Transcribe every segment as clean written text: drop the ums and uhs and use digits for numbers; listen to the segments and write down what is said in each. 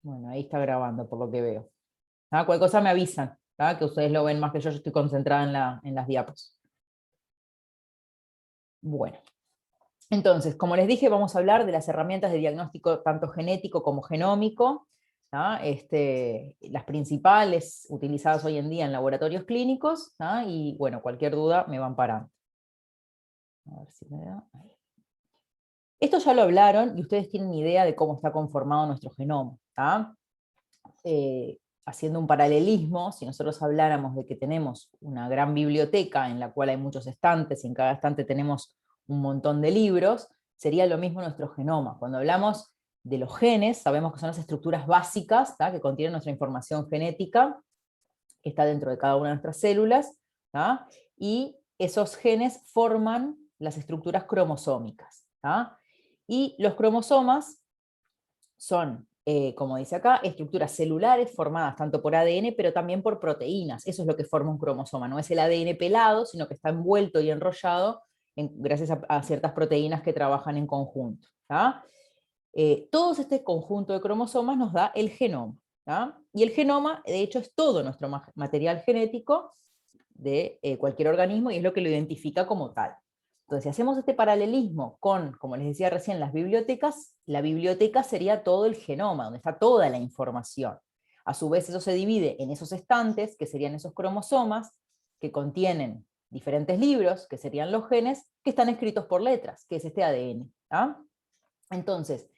Bueno, ahí está grabando por lo que veo. Cualquier cosa me avisan, que ustedes lo ven más que yo estoy concentrada en las diapos. Bueno, entonces, como les dije, vamos a hablar de las herramientas de diagnóstico tanto genético como genómico, las principales utilizadas hoy en día en laboratorios clínicos, y bueno, cualquier duda me van parando. A ver si me da. Ahí. Esto ya lo hablaron y ustedes tienen idea de cómo está conformado nuestro genoma. Haciendo un paralelismo, si nosotros habláramos de que tenemos una gran biblioteca en la cual hay muchos estantes y en cada estante tenemos un montón de libros, sería lo mismo nuestro genoma. Cuando hablamos de los genes, sabemos que son las estructuras básicas que contienen nuestra información genética, que está dentro de cada una de nuestras células, y esos genes forman las estructuras cromosómicas. Y los cromosomas son, como dice acá, estructuras celulares formadas tanto por ADN, pero también por proteínas. Eso es lo que forma un cromosoma. No es el ADN pelado, sino que está envuelto y enrollado gracias a ciertas proteínas que trabajan en conjunto. Todo este conjunto de cromosomas nos da el genoma. Y el genoma, de hecho, es todo nuestro material genético de cualquier organismo y es lo que lo identifica como tal. Entonces, si hacemos este paralelismo con, como les decía recién, las bibliotecas, la biblioteca sería todo el genoma, donde está toda la información. A su vez, eso se divide en esos estantes, que serían esos cromosomas, que contienen diferentes libros, que serían los genes, que están escritos por letras, que es este ADN. Entonces,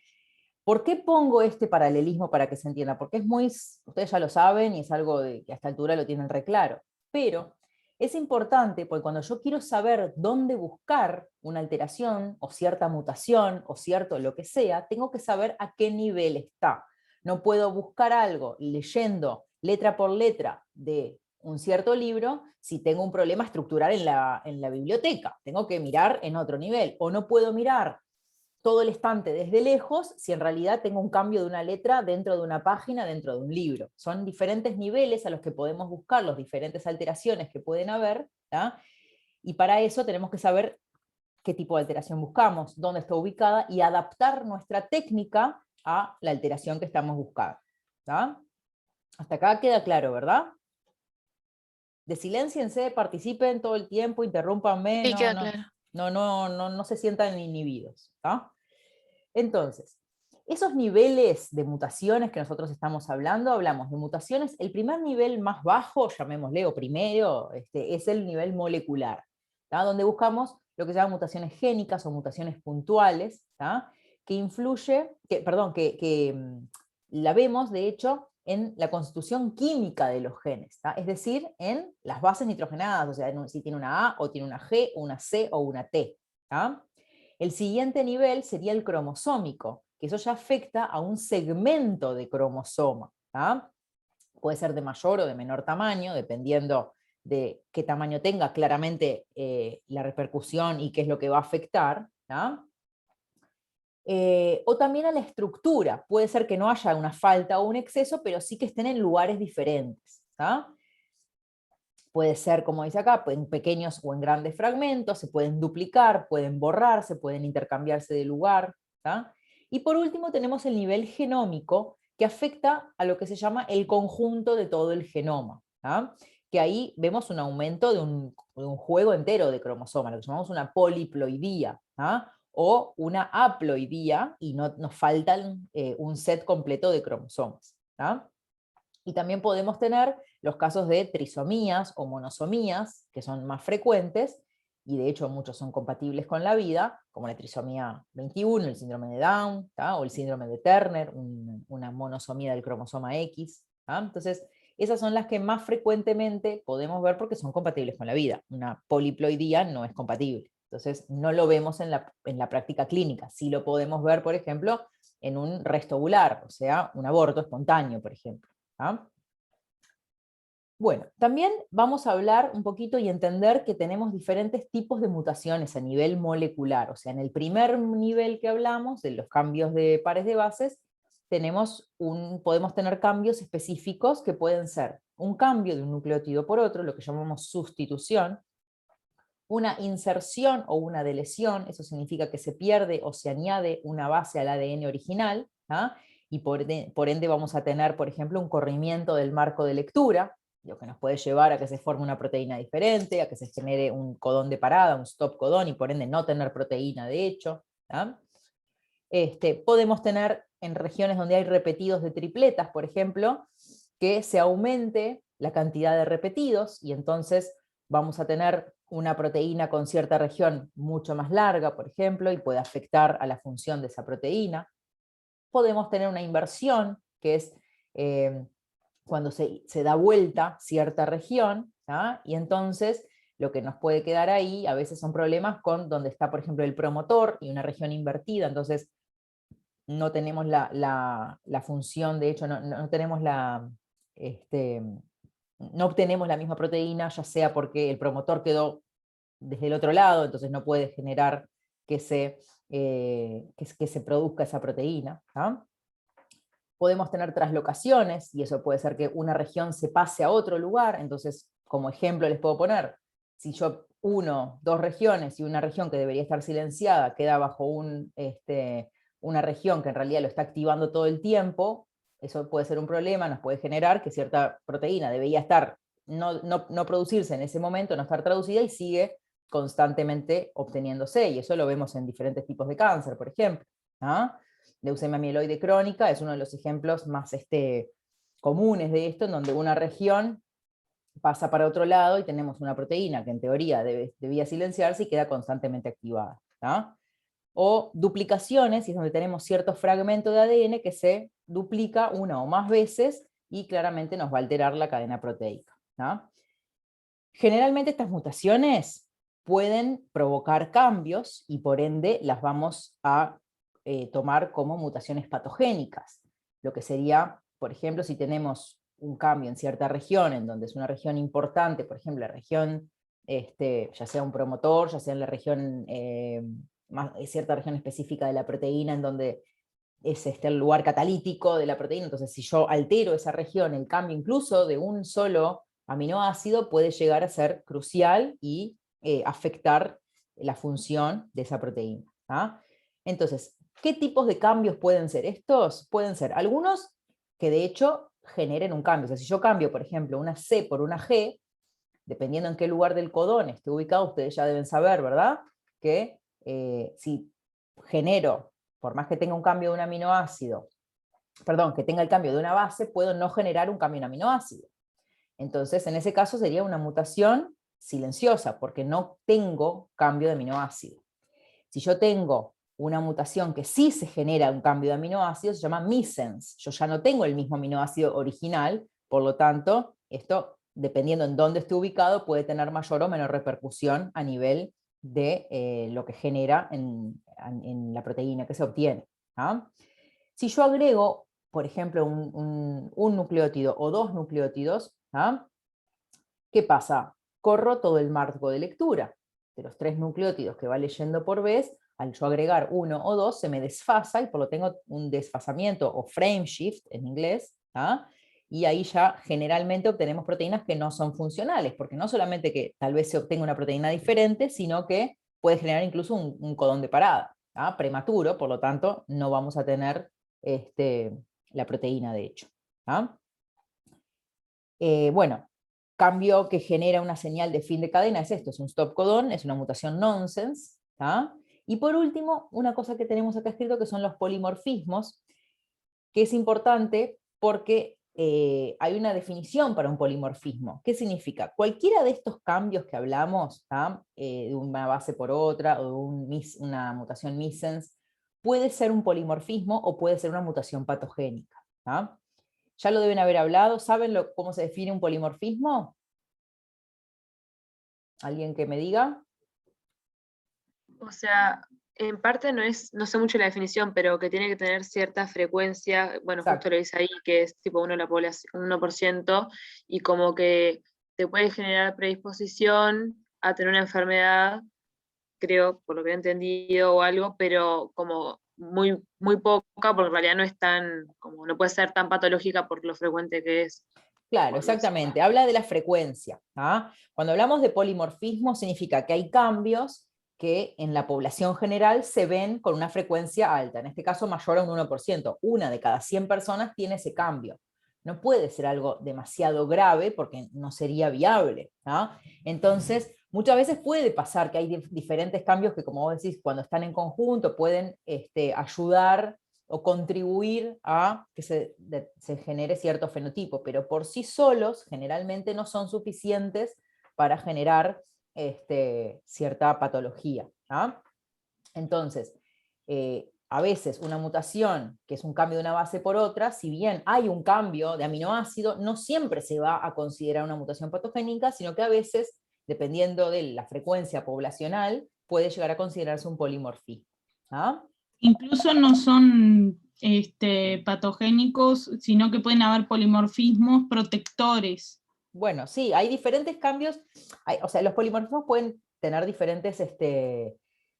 ¿por qué pongo este paralelismo para que se entienda? Porque es muy, ustedes ya lo saben y es algo que a esta altura lo tienen re claro, pero es importante porque cuando yo quiero saber dónde buscar una alteración o cierta mutación o cierto lo que sea, tengo que saber a qué nivel está. No puedo buscar algo leyendo letra por letra de un cierto libro si tengo un problema estructural en la biblioteca. Tengo que mirar en otro nivel. O no puedo mirar todo el estante desde lejos si en realidad tengo un cambio de una letra dentro de una página, dentro de un libro. Son diferentes niveles a los que podemos buscar las diferentes alteraciones que pueden haber, y para eso tenemos que saber qué tipo de alteración buscamos, dónde está ubicada y adaptar nuestra técnica a la alteración que estamos buscando. Hasta acá queda claro, ¿verdad? Desilénciense, participen todo el tiempo, interrúmpanme, Sí, queda claro. no se sientan inhibidos. Entonces, esos niveles de mutaciones que nosotros estamos hablando, hablamos de mutaciones, el primer nivel más bajo, llamémosle, o primero, es el nivel molecular, donde buscamos lo que se llaman mutaciones génicas o mutaciones puntuales, que influye, la vemos, de hecho, en la constitución química de los genes, es decir, en las bases nitrogenadas, o sea, si tiene una A o tiene una G, una C o una T. El siguiente nivel sería el cromosómico, que eso ya afecta a un segmento de cromosoma. Puede ser de mayor o de menor tamaño, dependiendo de qué tamaño tenga claramente la repercusión y qué es lo que va a afectar. O también a la estructura. Puede ser que no haya una falta o un exceso, pero sí que estén en lugares diferentes. Puede ser, como dice acá, en pequeños o en grandes fragmentos, se pueden duplicar, pueden borrarse, pueden intercambiarse de lugar. Y por último tenemos el nivel genómico, que afecta a lo que se llama el conjunto de todo el genoma. Que ahí vemos un aumento de un juego entero de cromosomas, lo que llamamos una poliploidía, o una haploidía, y nos faltan un set completo de cromosomas. Y también podemos tener los casos de trisomías o monosomías, que son más frecuentes, y de hecho muchos son compatibles con la vida, como la trisomía 21, el síndrome de Down, o el síndrome de Turner, una monosomía del cromosoma X. Entonces, esas son las que más frecuentemente podemos ver porque son compatibles con la vida. Una poliploidía no es compatible. Entonces, no lo vemos en la práctica clínica. Sí lo podemos ver, por ejemplo, en un resto ovular, o sea, un aborto espontáneo, por ejemplo. Bueno, también vamos a hablar un poquito y entender que tenemos diferentes tipos de mutaciones a nivel molecular. O sea, en el primer nivel que hablamos, de los cambios de pares de bases, podemos tener cambios específicos que pueden ser un cambio de un nucleótido por otro, lo que llamamos sustitución, una inserción o una deleción, eso significa que se pierde o se añade una base al ADN original, y por ende vamos a tener, por ejemplo, un corrimiento del marco de lectura, lo que nos puede llevar a que se forme una proteína diferente, a que se genere un codón de parada, un stop codón, y por ende no tener proteína de hecho. ¿Ah? Podemos tener en regiones donde hay repetidos de tripletas, por ejemplo, que se aumente la cantidad de repetidos, y entonces vamos a tener una proteína con cierta región mucho más larga, por ejemplo, y puede afectar a la función de esa proteína. Podemos tener una inversión, que es cuando se da vuelta cierta región, ¿tá? Y entonces lo que nos puede quedar ahí a veces son problemas con donde está, por ejemplo, el promotor y una región invertida, entonces no tenemos la función, de hecho, no tenemos no obtenemos la misma proteína, ya sea porque el promotor quedó desde el otro lado, entonces no puede generar que se produzca esa proteína. ¿Ah? Podemos tener traslocaciones, y eso puede ser que una región se pase a otro lugar, entonces, como ejemplo les puedo poner, si yo uno, dos regiones, y una región que debería estar silenciada queda bajo una región que en realidad lo está activando todo el tiempo, eso puede ser un problema, nos puede generar que cierta proteína debería estar, no producirse en ese momento, no estar traducida, y sigue constantemente obteniéndose, y eso lo vemos en diferentes tipos de cáncer, por ejemplo. ¿Ah? Leucemia mieloide crónica es uno de los ejemplos más comunes de esto, en donde una región pasa para otro lado y tenemos una proteína que en teoría debía silenciarse y queda constantemente activada. ¿Ah? O duplicaciones, y es donde tenemos cierto fragmento de ADN que se duplica una o más veces y claramente nos va a alterar la cadena proteica. ¿Ah? Generalmente estas mutaciones pueden provocar cambios y por ende las vamos a tomar como mutaciones patogénicas. Lo que sería, por ejemplo, si tenemos un cambio en cierta región, en donde es una región importante, por ejemplo, la región, ya sea un promotor, ya sea en la región, cierta región específica de la proteína, en donde es el lugar catalítico de la proteína, entonces si yo altero esa región, el cambio incluso de un solo aminoácido puede llegar a ser crucial y afectar la función de esa proteína. ¿Ah? Entonces, ¿qué tipos de cambios pueden ser estos? Pueden ser algunos que de hecho generen un cambio. O sea, si yo cambio, por ejemplo, una C por una G, dependiendo en qué lugar del codón esté ubicado, ustedes ya deben saber, ¿verdad? Que si genero, por más que tenga un cambio de un aminoácido, perdón, que tenga el cambio de una base, puedo no generar un cambio en aminoácido. Entonces, en ese caso sería una mutación silenciosa, porque no tengo cambio de aminoácido. Si yo tengo una mutación que sí se genera un cambio de aminoácido, se llama missense. Yo ya no tengo el mismo aminoácido original, por lo tanto, esto, dependiendo en dónde esté ubicado, puede tener mayor o menor repercusión a nivel de lo que genera en la proteína que se obtiene. ¿Ah? Si yo agrego, por ejemplo, un nucleótido o dos nucleótidos, ¿ah? ¿Qué pasa? Corro todo el marco de lectura. De los 3 nucleótidos que va leyendo por vez, al yo agregar uno o dos, se me desfasa, y por lo tengo un desfasamiento o frame shift en inglés, ¿ah? Y ahí ya generalmente obtenemos proteínas que no son funcionales, porque no solamente que tal vez se obtenga una proteína diferente, sino que puede generar incluso un codón de parada, ¿ah? Prematuro, por lo tanto no vamos a tener la proteína de hecho. ¿Ah? Bueno, cambio que genera una señal de fin de cadena es esto, es un stop codón, es una mutación nonsense. ¿Ah? Y por último, una cosa que tenemos acá escrito que son los polimorfismos, que es importante porque hay una definición para un polimorfismo. ¿Qué significa? Cualquiera de estos cambios que hablamos, de una base por otra, o de una mutación missense, puede ser un polimorfismo o puede ser una mutación patogénica. ¿Ah? Ya lo deben haber hablado. ¿Saben cómo se define un polimorfismo? ¿Alguien que me diga? O sea, en parte no sé mucho la definición, pero que tiene que tener cierta frecuencia, bueno, justo Exacto. lo dice ahí, que es tipo 1 de la población, 1%, y como que te puede generar predisposición a tener una enfermedad, creo, por lo que he entendido o algo, pero como muy poca, porque en realidad no es tan, como no puede ser tan patológica por lo frecuente que es, Claro, o algo así. exactamente. Habla de la frecuencia. ¿Ah? Cuando hablamos de polimorfismo significa que hay cambios que en la población general se ven con una frecuencia alta, en este caso mayor a un 1%. Una de cada 100 personas tiene ese cambio. No puede ser algo demasiado grave porque no sería viable, ¿no? Entonces, muchas veces puede pasar que hay diferentes cambios que, como vos decís, cuando están en conjunto pueden ayudar o contribuir a que se genere cierto fenotipo, pero por sí solos generalmente no son suficientes para generar cierta patología, ¿no? Entonces, a veces una mutación, que es un cambio de una base por otra, si bien hay un cambio de aminoácido, no siempre se va a considerar una mutación patogénica, sino que a veces, dependiendo de la frecuencia poblacional, puede llegar a considerarse un polimorfismo. ¿Ah? Incluso no son patogénicos, sino que pueden haber polimorfismos protectores. Bueno, sí, hay diferentes cambios, o sea, los polimorfismos pueden tener diferentes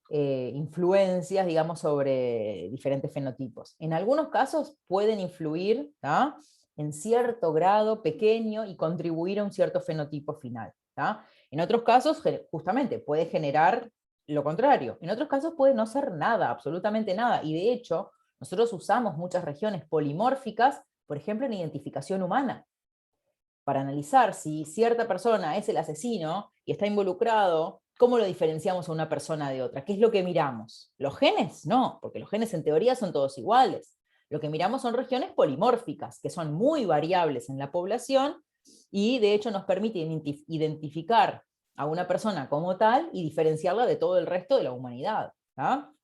influencias, digamos, sobre diferentes fenotipos. En algunos casos pueden influir, ¿tá?, en cierto grado pequeño y contribuir a un cierto fenotipo final, ¿tá? En otros casos, justamente, puede generar lo contrario. En otros casos puede no ser nada, absolutamente nada, y de hecho, nosotros usamos muchas regiones polimórficas, por ejemplo, en identificación humana, para analizar si cierta persona es el asesino y está involucrado, ¿cómo lo diferenciamos a una persona de otra? ¿Qué es lo que miramos? ¿Los genes? No, porque los genes en teoría son todos iguales. Lo que miramos son regiones polimórficas, que son muy variables en la población y de hecho nos permite identificar a una persona como tal y diferenciarla de todo el resto de la humanidad, ¿no?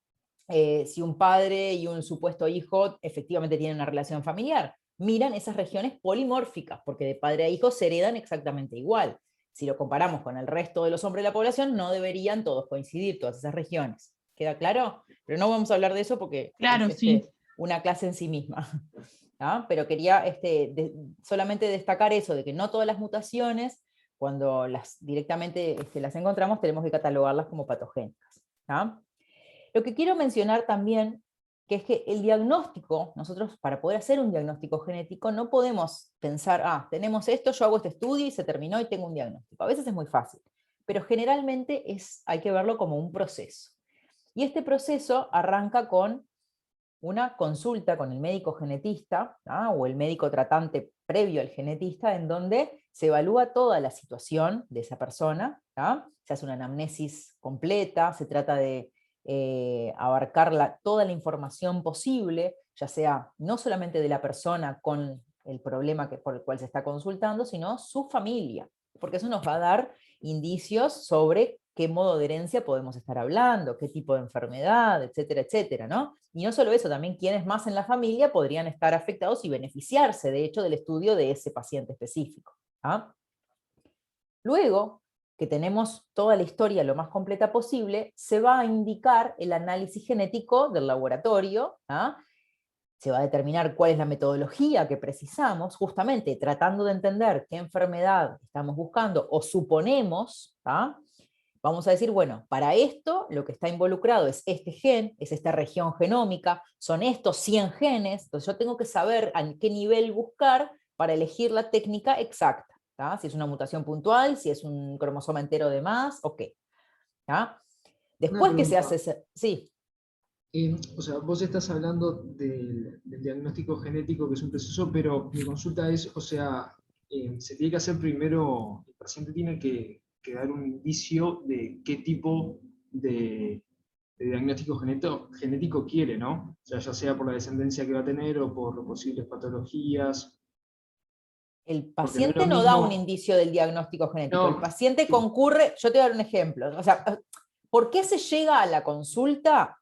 Si un padre y un supuesto hijo efectivamente tienen una relación familiar, miran esas regiones polimórficas, porque de padre a hijo se heredan exactamente igual. Si lo comparamos con el resto de los hombres de la población, no deberían todos coincidir, todas esas regiones. ¿Queda claro? Pero no vamos a hablar de eso porque claro, es sí. una clase en sí misma. ¿Ah? Pero quería solamente destacar eso, de que no todas las mutaciones, cuando directamente las encontramos, tenemos que catalogarlas como patogénicas. ¿Ah? Lo que quiero mencionar también, que es que el diagnóstico, nosotros para poder hacer un diagnóstico genético no podemos pensar, tenemos esto, yo hago este estudio y se terminó y tengo un diagnóstico. A veces es muy fácil, pero generalmente hay que verlo como un proceso. Y este proceso arranca con una consulta con el médico genetista, o el médico tratante previo al genetista, en donde se evalúa toda la situación de esa persona, se hace una anamnesis completa, se trata de abarcar toda la información posible, ya sea no solamente de la persona con el problema por el cual se está consultando, sino su familia, porque eso nos va a dar indicios sobre qué modo de herencia podemos estar hablando, qué tipo de enfermedad, etcétera, etcétera, ¿no? Y no solo eso, también quiénes más en la familia podrían estar afectados y beneficiarse, de hecho, del estudio de ese paciente específico. ¿Ah? Luego, que tenemos toda la historia lo más completa posible, se va a indicar el análisis genético del laboratorio, ¿ah? Se va a determinar cuál es la metodología que precisamos, justamente tratando de entender qué enfermedad estamos buscando o suponemos, ¿ah? Vamos a decir, bueno, para esto lo que está involucrado es este gen, es esta región genómica, son estos 100 genes, entonces yo tengo que saber a qué nivel buscar para elegir la técnica exacta, ¿tá? Si es una mutación puntual, si es un cromosoma entero de más, o qué. ¿Tá? Después que se hace... Sí. O sea, vos estás hablando del diagnóstico genético, que es un proceso, pero mi consulta es, o sea, se tiene que hacer primero, el paciente tiene que dar un indicio de qué tipo de diagnóstico genético quiere, ¿no? O sea, ya sea por la descendencia que va a tener o por posibles patologías. El paciente no da un indicio del diagnóstico genético, el paciente concurre, yo te voy a dar un ejemplo, o sea, ¿por qué se llega a la consulta?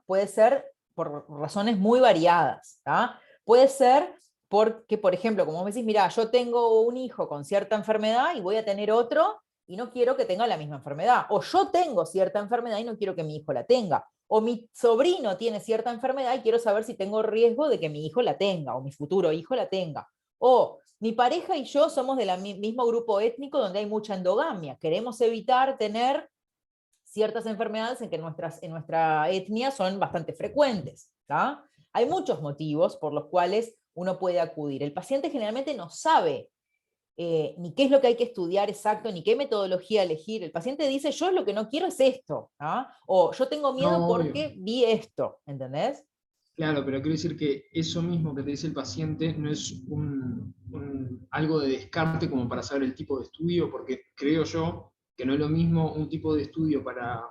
Puede ser por razones muy variadas. Puede ser porque, por ejemplo, como me decís, mira, yo tengo un hijo con cierta enfermedad y voy a tener otro y no quiero que tenga la misma enfermedad. O yo tengo cierta enfermedad y no quiero que mi hijo la tenga. O mi sobrino tiene cierta enfermedad y quiero saber si tengo riesgo de que mi hijo la tenga o mi futuro hijo la tenga. O mi pareja y yo somos del mismo grupo étnico donde hay mucha endogamia. Queremos evitar tener ciertas enfermedades en que en nuestra etnia son bastante frecuentes. Hay muchos motivos por los cuales uno puede acudir. El paciente generalmente no sabe ni qué es lo que hay que estudiar exacto, ni qué metodología elegir. El paciente dice, yo lo que no quiero es esto, ¿ah? O yo tengo miedo No, obvio. porque vi esto, ¿entendés? Claro, pero quiero decir que eso mismo que te dice el paciente no es algo de descarte como para saber el tipo de estudio, porque creo yo que no es lo mismo un tipo de estudio para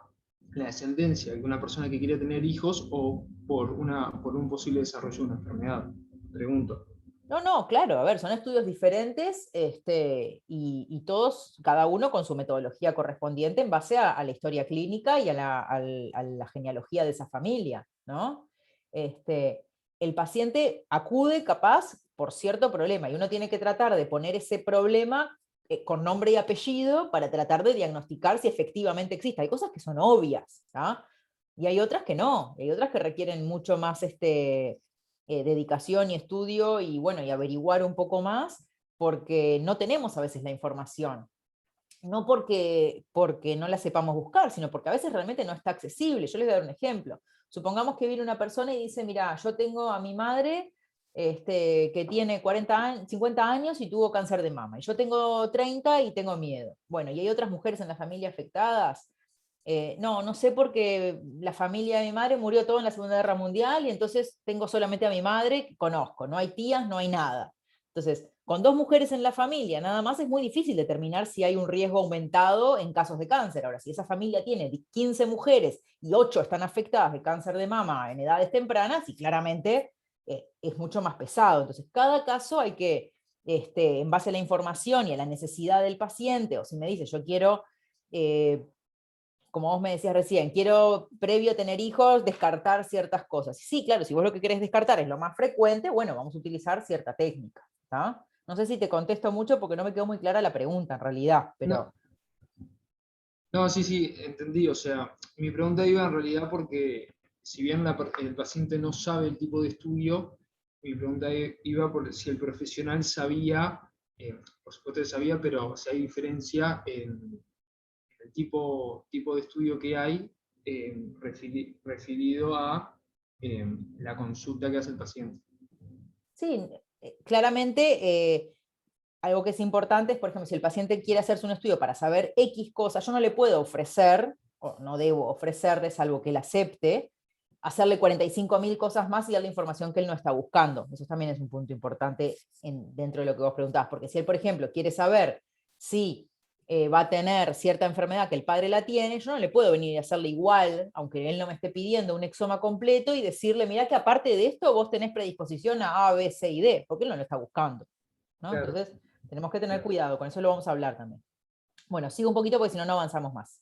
la descendencia de una persona que quiere tener hijos o por un posible desarrollo de una enfermedad. Pregunto. No, no, claro, a ver, son estudios diferentes y todos, cada uno con su metodología correspondiente en base a la historia clínica y a la genealogía de esa familia, ¿no? El paciente acude capaz por cierto problema y uno tiene que tratar de poner ese problema con nombre y apellido para tratar de diagnosticar si efectivamente existe. Hay cosas que son obvias, ¿tá? Y hay otras que no, hay otras que requieren mucho más dedicación y estudio y bueno, y averiguar un poco más, porque no tenemos a veces la información. No porque no la sepamos buscar, sino porque a veces realmente no está accesible. Yo les voy a dar un ejemplo. Supongamos que viene una persona y dice, mira, yo tengo a mi madre que tiene 50 años y tuvo cáncer de mama, y yo tengo 30 y tengo miedo. Bueno, y hay otras mujeres en la familia afectadas. No sé porque la familia de mi madre murió todo en la Segunda Guerra Mundial y entonces tengo solamente a mi madre que conozco, no hay tías, no hay nada. Entonces, con 2 mujeres en la familia, nada más es muy difícil determinar si hay un riesgo aumentado en casos de cáncer. Ahora, si esa familia tiene 15 mujeres y 8 están afectadas de cáncer de mama en edades tempranas, y claramente es mucho más pesado. Entonces, cada caso hay que, en base a la información y a la necesidad del paciente, o si me dice, yo quiero como vos me decías recién, quiero, previo a tener hijos, descartar ciertas cosas. Sí, claro, si vos lo que querés descartar es lo más frecuente, bueno, vamos a utilizar cierta técnica. ¿Tá? No sé si te contesto mucho porque no me quedó muy clara la pregunta en realidad, pero... No, no, sí, sí, entendí. O sea, mi pregunta iba en realidad porque si bien el paciente no sabe el tipo de estudio, mi pregunta iba por si el profesional sabía, por supuesto que sabía, pero si hay diferencia en el tipo de estudio que hay referido a la consulta que hace el paciente. Sí, claramente algo que es importante es, por ejemplo, si el paciente quiere hacerse un estudio para saber X cosas, yo no le puedo ofrecer, o no debo ofrecerle, salvo que él acepte, hacerle 45.000 cosas más y darle información que él no está buscando. Eso también es un punto importante dentro de lo que vos preguntabas, porque si él, por ejemplo, quiere saber si va a tener cierta enfermedad que el padre la tiene, yo no le puedo venir y hacerle igual, aunque él no me esté pidiendo un exoma completo, y decirle, mirá que aparte de esto vos tenés predisposición a A, B, C y D, porque él no lo está buscando, ¿no? Claro. Entonces, tenemos que tener Claro. cuidado, con eso lo vamos a hablar también. Bueno, sigo un poquito porque si no, no avanzamos más.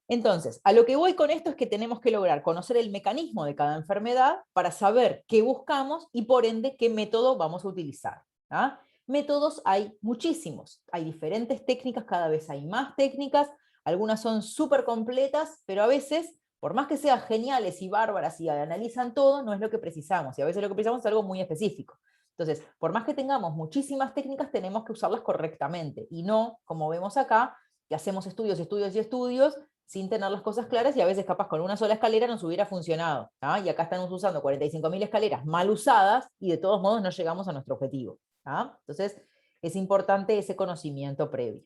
Entonces, a lo que voy con esto es que tenemos que lograr conocer el mecanismo de cada enfermedad para saber qué buscamos y por ende qué método vamos a utilizar. ¿Ah? Métodos hay muchísimos, hay diferentes técnicas, cada vez hay más técnicas, algunas son súper completas, pero a veces, por más que sean geniales y bárbaras y analizan todo, no es lo que precisamos, y a veces lo que precisamos es algo muy específico. Entonces, por más que tengamos muchísimas técnicas, tenemos que usarlas correctamente, y no, como vemos acá, que hacemos estudios, estudios y estudios, sin tener las cosas claras, y a veces capaz con una sola escalera nos hubiera funcionado. ¿Ah? Y acá estamos usando 45.000 escaleras mal usadas y de todos modos no llegamos a nuestro objetivo. ¿Ah? Entonces es importante ese conocimiento previo.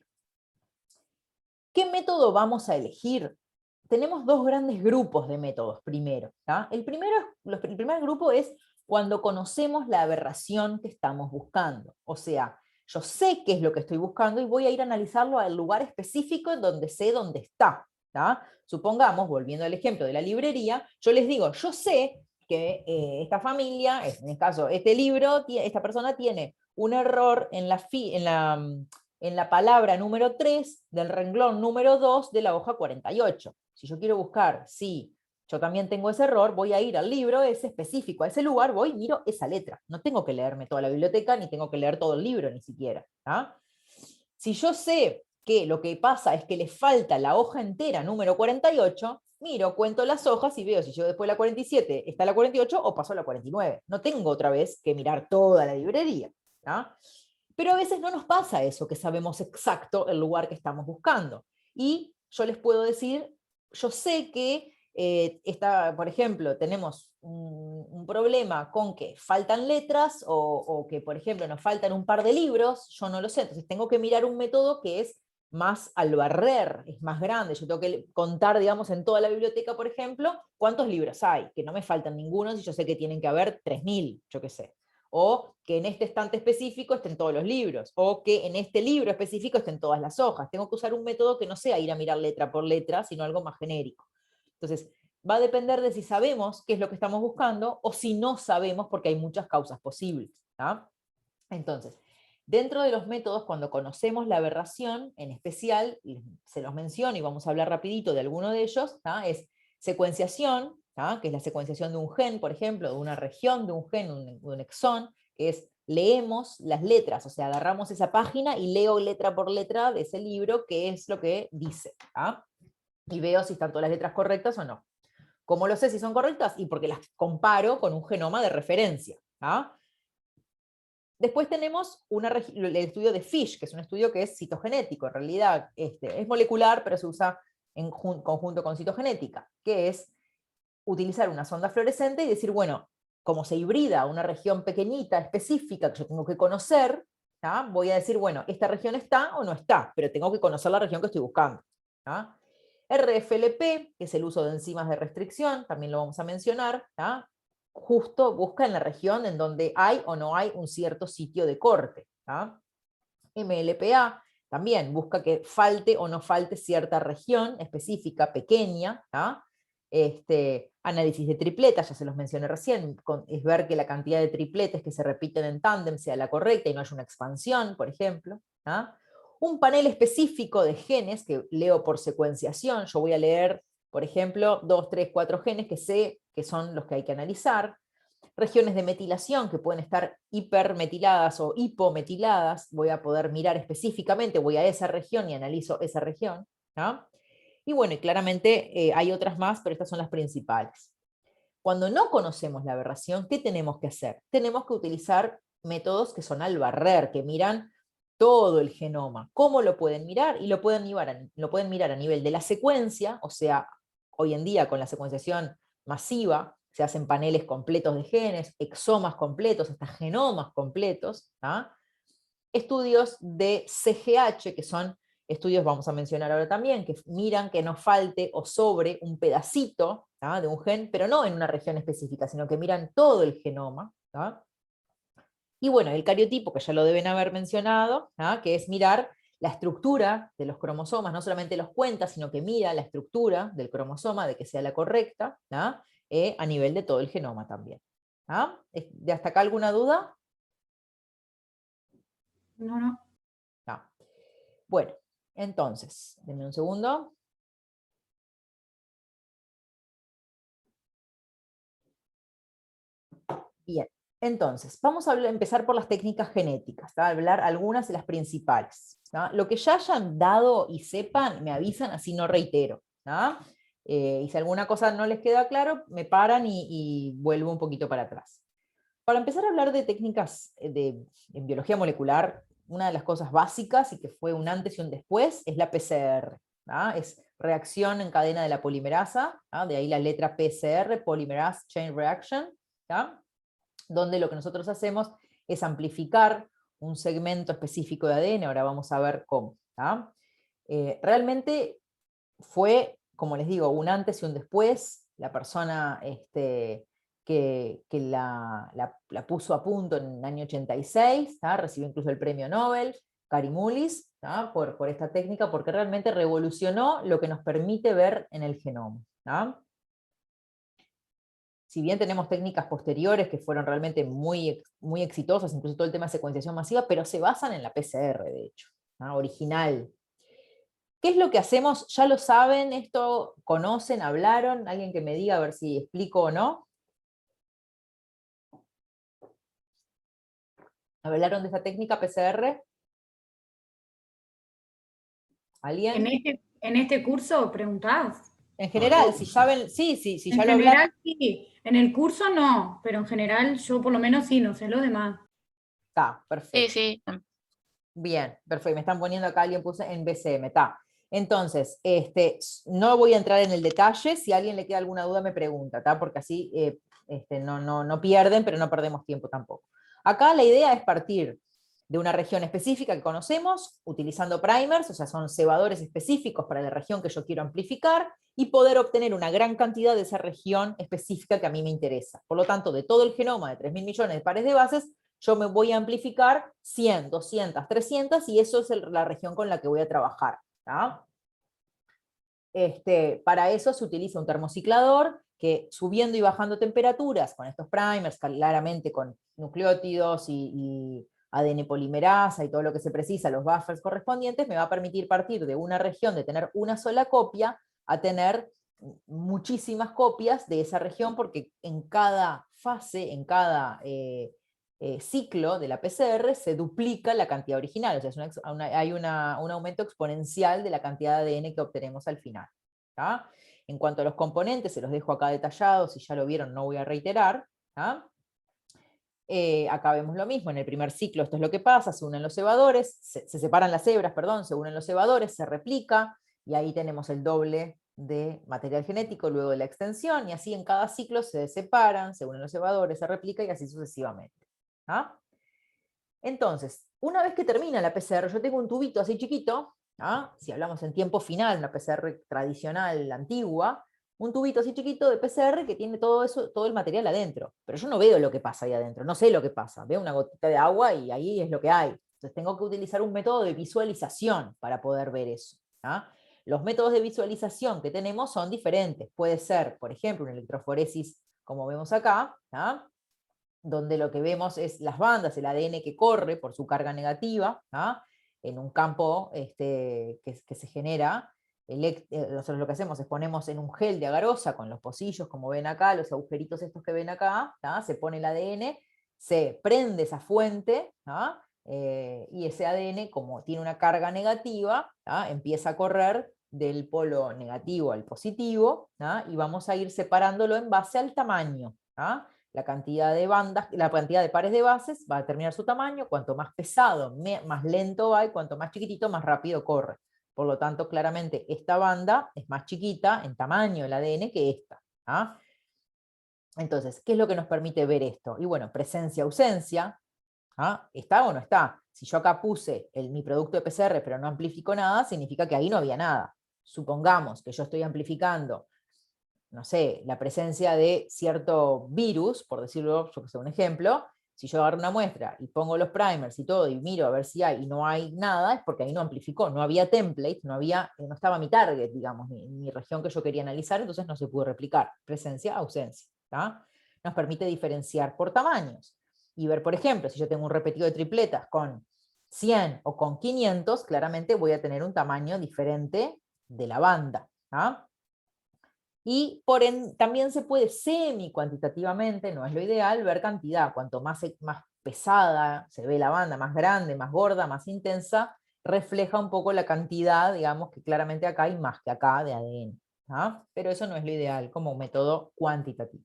¿Qué método vamos a elegir? Tenemos 2 grandes grupos de métodos primero. ¿Ah? El primer grupo es cuando conocemos la aberración que estamos buscando. O sea, yo sé qué es lo que estoy buscando y voy a ir a analizarlo al lugar específico en donde sé dónde está. ¿Tá? Supongamos, volviendo al ejemplo de la librería, yo les digo, yo sé que esta familia, en este caso, este libro, esta persona tiene un error en la palabra número 3 del renglón número 2 de la hoja 48. Si yo quiero buscar si yo también tengo ese error, voy a ir al libro ese específico, a ese lugar, voy y miro esa letra. No tengo que leerme toda la biblioteca, ni tengo que leer todo el libro, ni siquiera. ¿Ah? Si yo sé que lo que pasa es que le falta la hoja entera número 48, miro, cuento las hojas y veo si yo después de la 47 está la 48 o pasó a la 49. No tengo otra vez que mirar toda la librería. ¿Ah? Pero a veces no nos pasa eso, que sabemos exacto el lugar que estamos buscando. Y yo les puedo decir, yo sé que Por ejemplo, tenemos un problema con que faltan letras o que, por ejemplo, nos faltan un par de libros, yo no lo sé, entonces tengo que mirar un método que es más al barrer, es más grande, yo tengo que contar, digamos, en toda la biblioteca, por ejemplo, cuántos libros hay, que no me faltan ninguno si yo sé que tienen que haber 3000, yo qué sé. O que en este estante específico estén todos los libros, o que en este libro específico estén todas las hojas. Tengo que usar un método que no sea ir a mirar letra por letra, sino algo más genérico. Entonces, va a depender de si sabemos qué es lo que estamos buscando, o si no sabemos, porque hay muchas causas posibles. ¿tá? Entonces, dentro de los métodos, cuando conocemos la aberración, en especial, se los menciono y vamos a hablar rapidito de alguno de ellos, ¿tá? Es secuenciación, ¿tá? Que es la secuenciación de un gen, por ejemplo, de una región de un gen, un exón, que es leemos las letras, o sea, agarramos esa página y leo letra por letra de ese libro qué es lo que dice, ¿tá? Y veo si están todas las letras correctas o no. ¿Cómo lo sé si son correctas? Y porque las comparo con un genoma de referencia, ¿tá? Después tenemos el estudio de FISH, que es un estudio que es citogenético, en realidad es molecular, pero se usa en conjunto con citogenética, que es utilizar una sonda fluorescente y decir, bueno, como se hibrida una región pequeñita, específica, que yo tengo que conocer, ¿tá? Voy a decir, bueno, esta región está o no está, pero tengo que conocer la región que estoy buscando. ¿tá? RFLP, que es el uso de enzimas de restricción, también lo vamos a mencionar, ¿tá? Justo busca en la región en donde hay o no hay un cierto sitio de corte. ¿tá? MLPA también busca que falte o no falte cierta región específica, pequeña. ¿tá? Análisis de tripletas, ya se los mencioné recién, es ver que la cantidad de tripletes que se repiten en tándem sea la correcta y no haya una expansión, por ejemplo. ¿tá? Un panel específico de genes que leo por secuenciación, yo voy a leer, por ejemplo, 2, 3, 4 genes que sé que son los que hay que analizar. Regiones de metilación que pueden estar hipermetiladas o hipometiladas, voy a poder mirar específicamente, voy a esa región y analizo esa región. ¿no? Y bueno, y claramente hay otras más, pero estas son las principales. Cuando no conocemos la aberración, ¿qué tenemos que hacer? Tenemos que utilizar métodos que son al barrer, que miran todo el genoma. ¿Cómo lo pueden mirar? Y lo pueden mirar a nivel de la secuencia, o sea, hoy en día con la secuenciación masiva, se hacen paneles completos de genes, exomas completos, hasta genomas completos. ¿tá? Estudios de CGH, que son estudios, vamos a mencionar ahora también, que miran que no falte o sobre un pedacito ¿tá? de un gen, pero no en una región específica, sino que miran todo el genoma. ¿tá? Y bueno, el cariotipo, que ya lo deben haber mencionado, ¿tá? que es mirar la estructura de los cromosomas, no solamente los cuenta, sino que mira la estructura del cromosoma, de que sea la correcta, ¿tá? A nivel de todo el genoma también. ¿tá? ¿De hasta acá alguna duda? No, no. No. Bueno, entonces, denme un segundo. Bien, entonces, vamos a empezar por las técnicas genéticas, ¿tá? Hablar algunas de las principales. ¿tá? Lo que ya hayan dado y sepan, me avisan, así no reitero. ¿tá? Y si alguna cosa no les queda claro, me paran y vuelvo un poquito para atrás. Para empezar a hablar de técnicas en biología molecular, una de las cosas básicas y que fue un antes y un después es la PCR. ¿tá? Es reacción en cadena de la polimerasa, ¿tá? de ahí la letra PCR, Polymerase Chain Reaction, ¿tá? donde lo que nosotros hacemos es amplificar un segmento específico de ADN, ahora vamos a ver cómo. ¿tá? Realmente fue, como les digo, un antes y un después. La persona que la puso a punto en el año 86, ¿tá? recibió incluso el premio Nobel, Kary Mullis, ¿tá? por esta técnica, porque realmente revolucionó lo que nos permite ver en el genoma. ¿tá? Si bien tenemos técnicas posteriores que fueron realmente muy, muy exitosas, incluso todo el tema de secuenciación masiva, pero se basan en la PCR, de hecho, ¿tá? original. ¿Qué es lo que hacemos? ¿Ya lo saben? ¿Esto conocen? ¿Hablaron? ¿Alguien que me diga a ver si explico o no? ¿Hablaron de esta técnica PCR? ¿Alguien? ¿En este curso preguntás? En general, si saben, sí, ya En lo hablaron. general sí, en el curso no, pero en general yo por lo menos sí, no sé los demás. Está, perfecto. Sí. Bien, perfecto. Me están poniendo acá, alguien puso en BCM, está. Entonces, no voy a entrar en el detalle, si a alguien le queda alguna duda me pregunta, ¿tá? Porque así no pierden, pero no perdemos tiempo tampoco. Acá la idea es partir de una región específica que conocemos, utilizando primers, o sea, son cebadores específicos para la región que yo quiero amplificar, y poder obtener una gran cantidad de esa región específica que a mí me interesa. Por lo tanto, de todo el genoma de 3.000 millones de pares de bases, yo me voy a amplificar 100, 200, 300, y eso es la región con la que voy a trabajar. ¿Tá? Para eso se utiliza un termociclador que, subiendo y bajando temperaturas con estos primers, claramente con nucleótidos y ADN polimerasa y todo lo que se precisa, los buffers correspondientes, me va a permitir partir de una región de tener una sola copia a tener muchísimas copias de esa región, porque en cada fase, en cada ciclo de la PCR se duplica la cantidad original, o sea, hay un aumento exponencial de la cantidad de ADN que obtenemos al final. ¿Tá? En cuanto a los componentes, se los dejo acá detallados, si ya lo vieron no voy a reiterar. ¿Tá? Acá vemos lo mismo, en el primer ciclo esto es lo que pasa, se unen los cebadores, se separan las hebras, perdón, se unen los cebadores, se replica, y ahí tenemos el doble de material genético luego de la extensión, y así en cada ciclo se separan, se unen los cebadores, se replica, y así sucesivamente. ¿Ah? Entonces, una vez que termina la PCR, yo tengo un tubito así chiquito, ¿ah? Si hablamos en tiempo final, una PCR tradicional, antigua, un tubito así chiquito de PCR que tiene todo eso, todo el material adentro. Pero yo no veo lo que pasa ahí adentro, no sé lo que pasa. Veo una gotita de agua y ahí es lo que hay. Entonces tengo que utilizar un método de visualización para poder ver eso. ¿Ah? Los métodos de visualización que tenemos son diferentes. Puede ser, por ejemplo, una electroforesis, como vemos acá, ¿ah? Donde lo que vemos es las bandas, el ADN que corre por su carga negativa, ¿ah? En un campo que se genera. Nosotros lo que hacemos es ponemos en un gel de agarosa con los pocillos, como ven acá, los agujeritos estos que ven acá, ¿tá? Se pone el ADN, se prende esa fuente, ¿tá? Y ese ADN, como tiene una carga negativa, ¿tá? Empieza a correr del polo negativo al positivo, ¿tá? Y vamos a ir separándolo en base al tamaño. ¿Tá? La cantidad de bandas, la cantidad de pares de bases va a determinar su tamaño. Cuanto más pesado, más lento va, y cuanto más chiquitito, más rápido corre. Por lo tanto, claramente esta banda es más chiquita en tamaño el ADN que esta. ¿Ah? Entonces, ¿qué es lo que nos permite ver esto? Y bueno, presencia, ausencia. ¿Ah? ¿Está o no está? Si yo acá puse mi producto de PCR pero no amplifico nada, significa que ahí no había nada. Supongamos que yo estoy amplificando, no sé, la presencia de cierto virus, por decirlo, yo que sé, un ejemplo. Si yo agarro una muestra y pongo los primers y todo y miro a ver si hay y no hay nada, es porque ahí no amplificó, no había template, no estaba mi target, digamos, mi región que yo quería analizar, entonces no se pudo replicar. Presencia, ausencia. ¿Tá? Nos permite diferenciar por tamaños y ver, por ejemplo, si yo tengo un repetido de tripletas con 100 o con 500, claramente voy a tener un tamaño diferente de la banda. ¿Tá? Y también se puede semi-cuantitativamente, no es lo ideal, ver cantidad. Cuanto más pesada se ve la banda, más grande, más gorda, más intensa, refleja un poco la cantidad, digamos que claramente acá hay más que acá de ADN. ¿Ah? Pero eso no es lo ideal como método cuantitativo.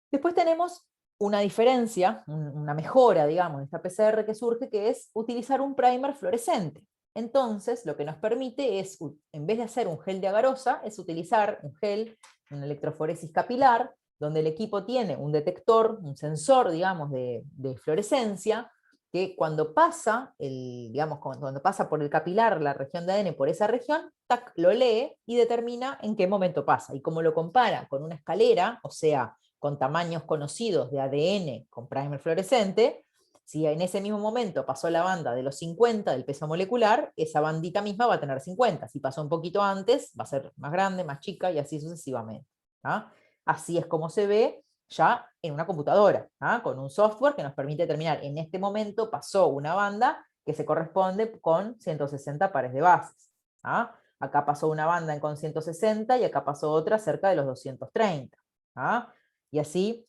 Después tenemos una diferencia, una mejora, digamos, de esta PCR que surge, que es utilizar un primer fluorescente. Entonces, lo que nos permite es, en vez de hacer un gel de agarosa, es utilizar un gel, una electroforesis capilar, donde el equipo tiene un detector, un sensor, digamos, de fluorescencia, que cuando pasa, cuando pasa por el capilar la región de ADN por esa región, tac, lo lee y determina en qué momento pasa. Y como lo compara con una escalera, o sea, con tamaños conocidos de ADN con primer fluorescente, si en ese mismo momento pasó la banda de los 50 del peso molecular, esa bandita misma va a tener 50. Si pasó un poquito antes, va a ser más grande, más chica, y así sucesivamente. ¿Ah? Así es como se ve ya en una computadora, ¿ah? Con un software que nos permite determinar, en este momento pasó una banda que se corresponde con 160 pares de bases. ¿Ah? Acá pasó una banda con 160 y acá pasó otra cerca de los 230. ¿Ah? Y así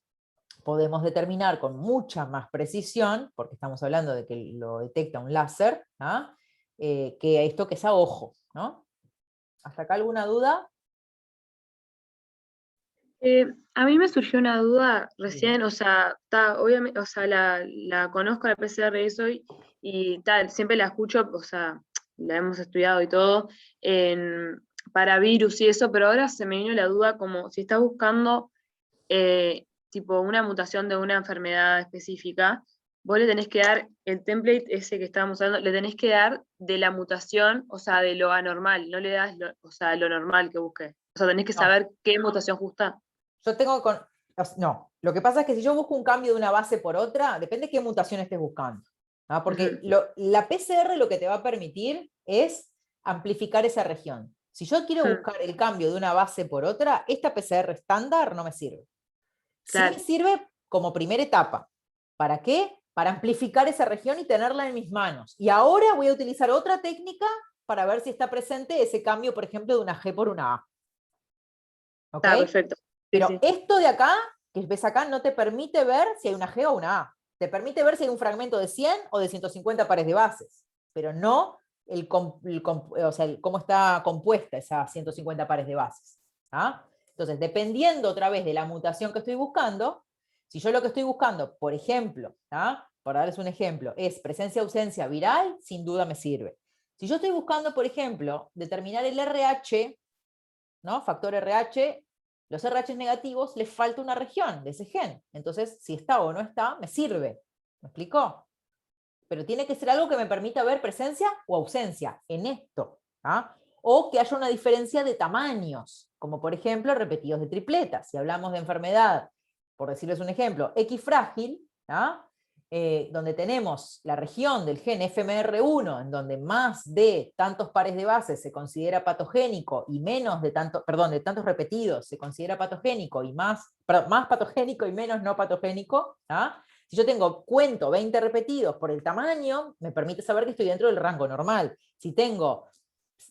podemos determinar con mucha más precisión, porque estamos hablando de que lo detecta un láser, ¿ah? Que esto que es a ojo, ¿no? ¿Hasta acá alguna duda? A mí me surgió una duda recién, o sea, obviamente, o sea, la conozco la PCR eso y tal, siempre la escucho, o sea, la hemos estudiado y todo, para virus y eso, pero ahora se me vino la duda como si estás buscando tipo una mutación de una enfermedad específica, vos le tenés que dar el template ese que estábamos hablando, le tenés que dar de la mutación, o sea, de lo anormal, no le das o sea, lo normal que busques. O sea, tenés que No. saber qué mutación justa. Yo tengo no, lo que pasa es que si yo busco un cambio de una base por otra, depende de qué mutación estés buscando. ¿Ah? Porque la PCR lo que te va a permitir es amplificar esa región. Si yo quiero buscar el cambio de una base por otra, esta PCR estándar no me sirve. Claro. Sí me sirve como primera etapa. ¿Para qué? Para amplificar esa región y tenerla en mis manos. Y ahora voy a utilizar otra técnica para ver si está presente ese cambio, por ejemplo, de una G por una A. ¿Ok? Está perfecto. Sí, Pero sí. esto de acá, que ves acá, no te permite ver si hay una G o una A. Te permite ver si hay un fragmento de 100 o de 150 pares de bases, pero no o sea, cómo está compuesta esas 150 pares de bases. ¿Ah? Entonces, dependiendo otra vez de la mutación que estoy buscando, si yo lo que estoy buscando, por ejemplo, para darles un ejemplo, es presencia-ausencia viral, sin duda me sirve. Si yo estoy buscando, por ejemplo, determinar el RH, ¿no? Factor RH, los RH negativos, les falta una región de ese gen. Entonces, si está o no está, me sirve. ¿Me explicó? Pero tiene que ser algo que me permita ver presencia o ausencia en esto. O que haya una diferencia de tamaños, como por ejemplo repetidos de tripletas. Si hablamos de enfermedad, por decirles un ejemplo, X frágil, donde tenemos la región del gen FMR1, en donde más de tantos pares de bases se considera patogénico y menos de tantos repetidos se considera patogénico y más patogénico y menos no patogénico. Si yo cuento 20 repetidos por el tamaño, me permite saber que estoy dentro del rango normal. Si tengo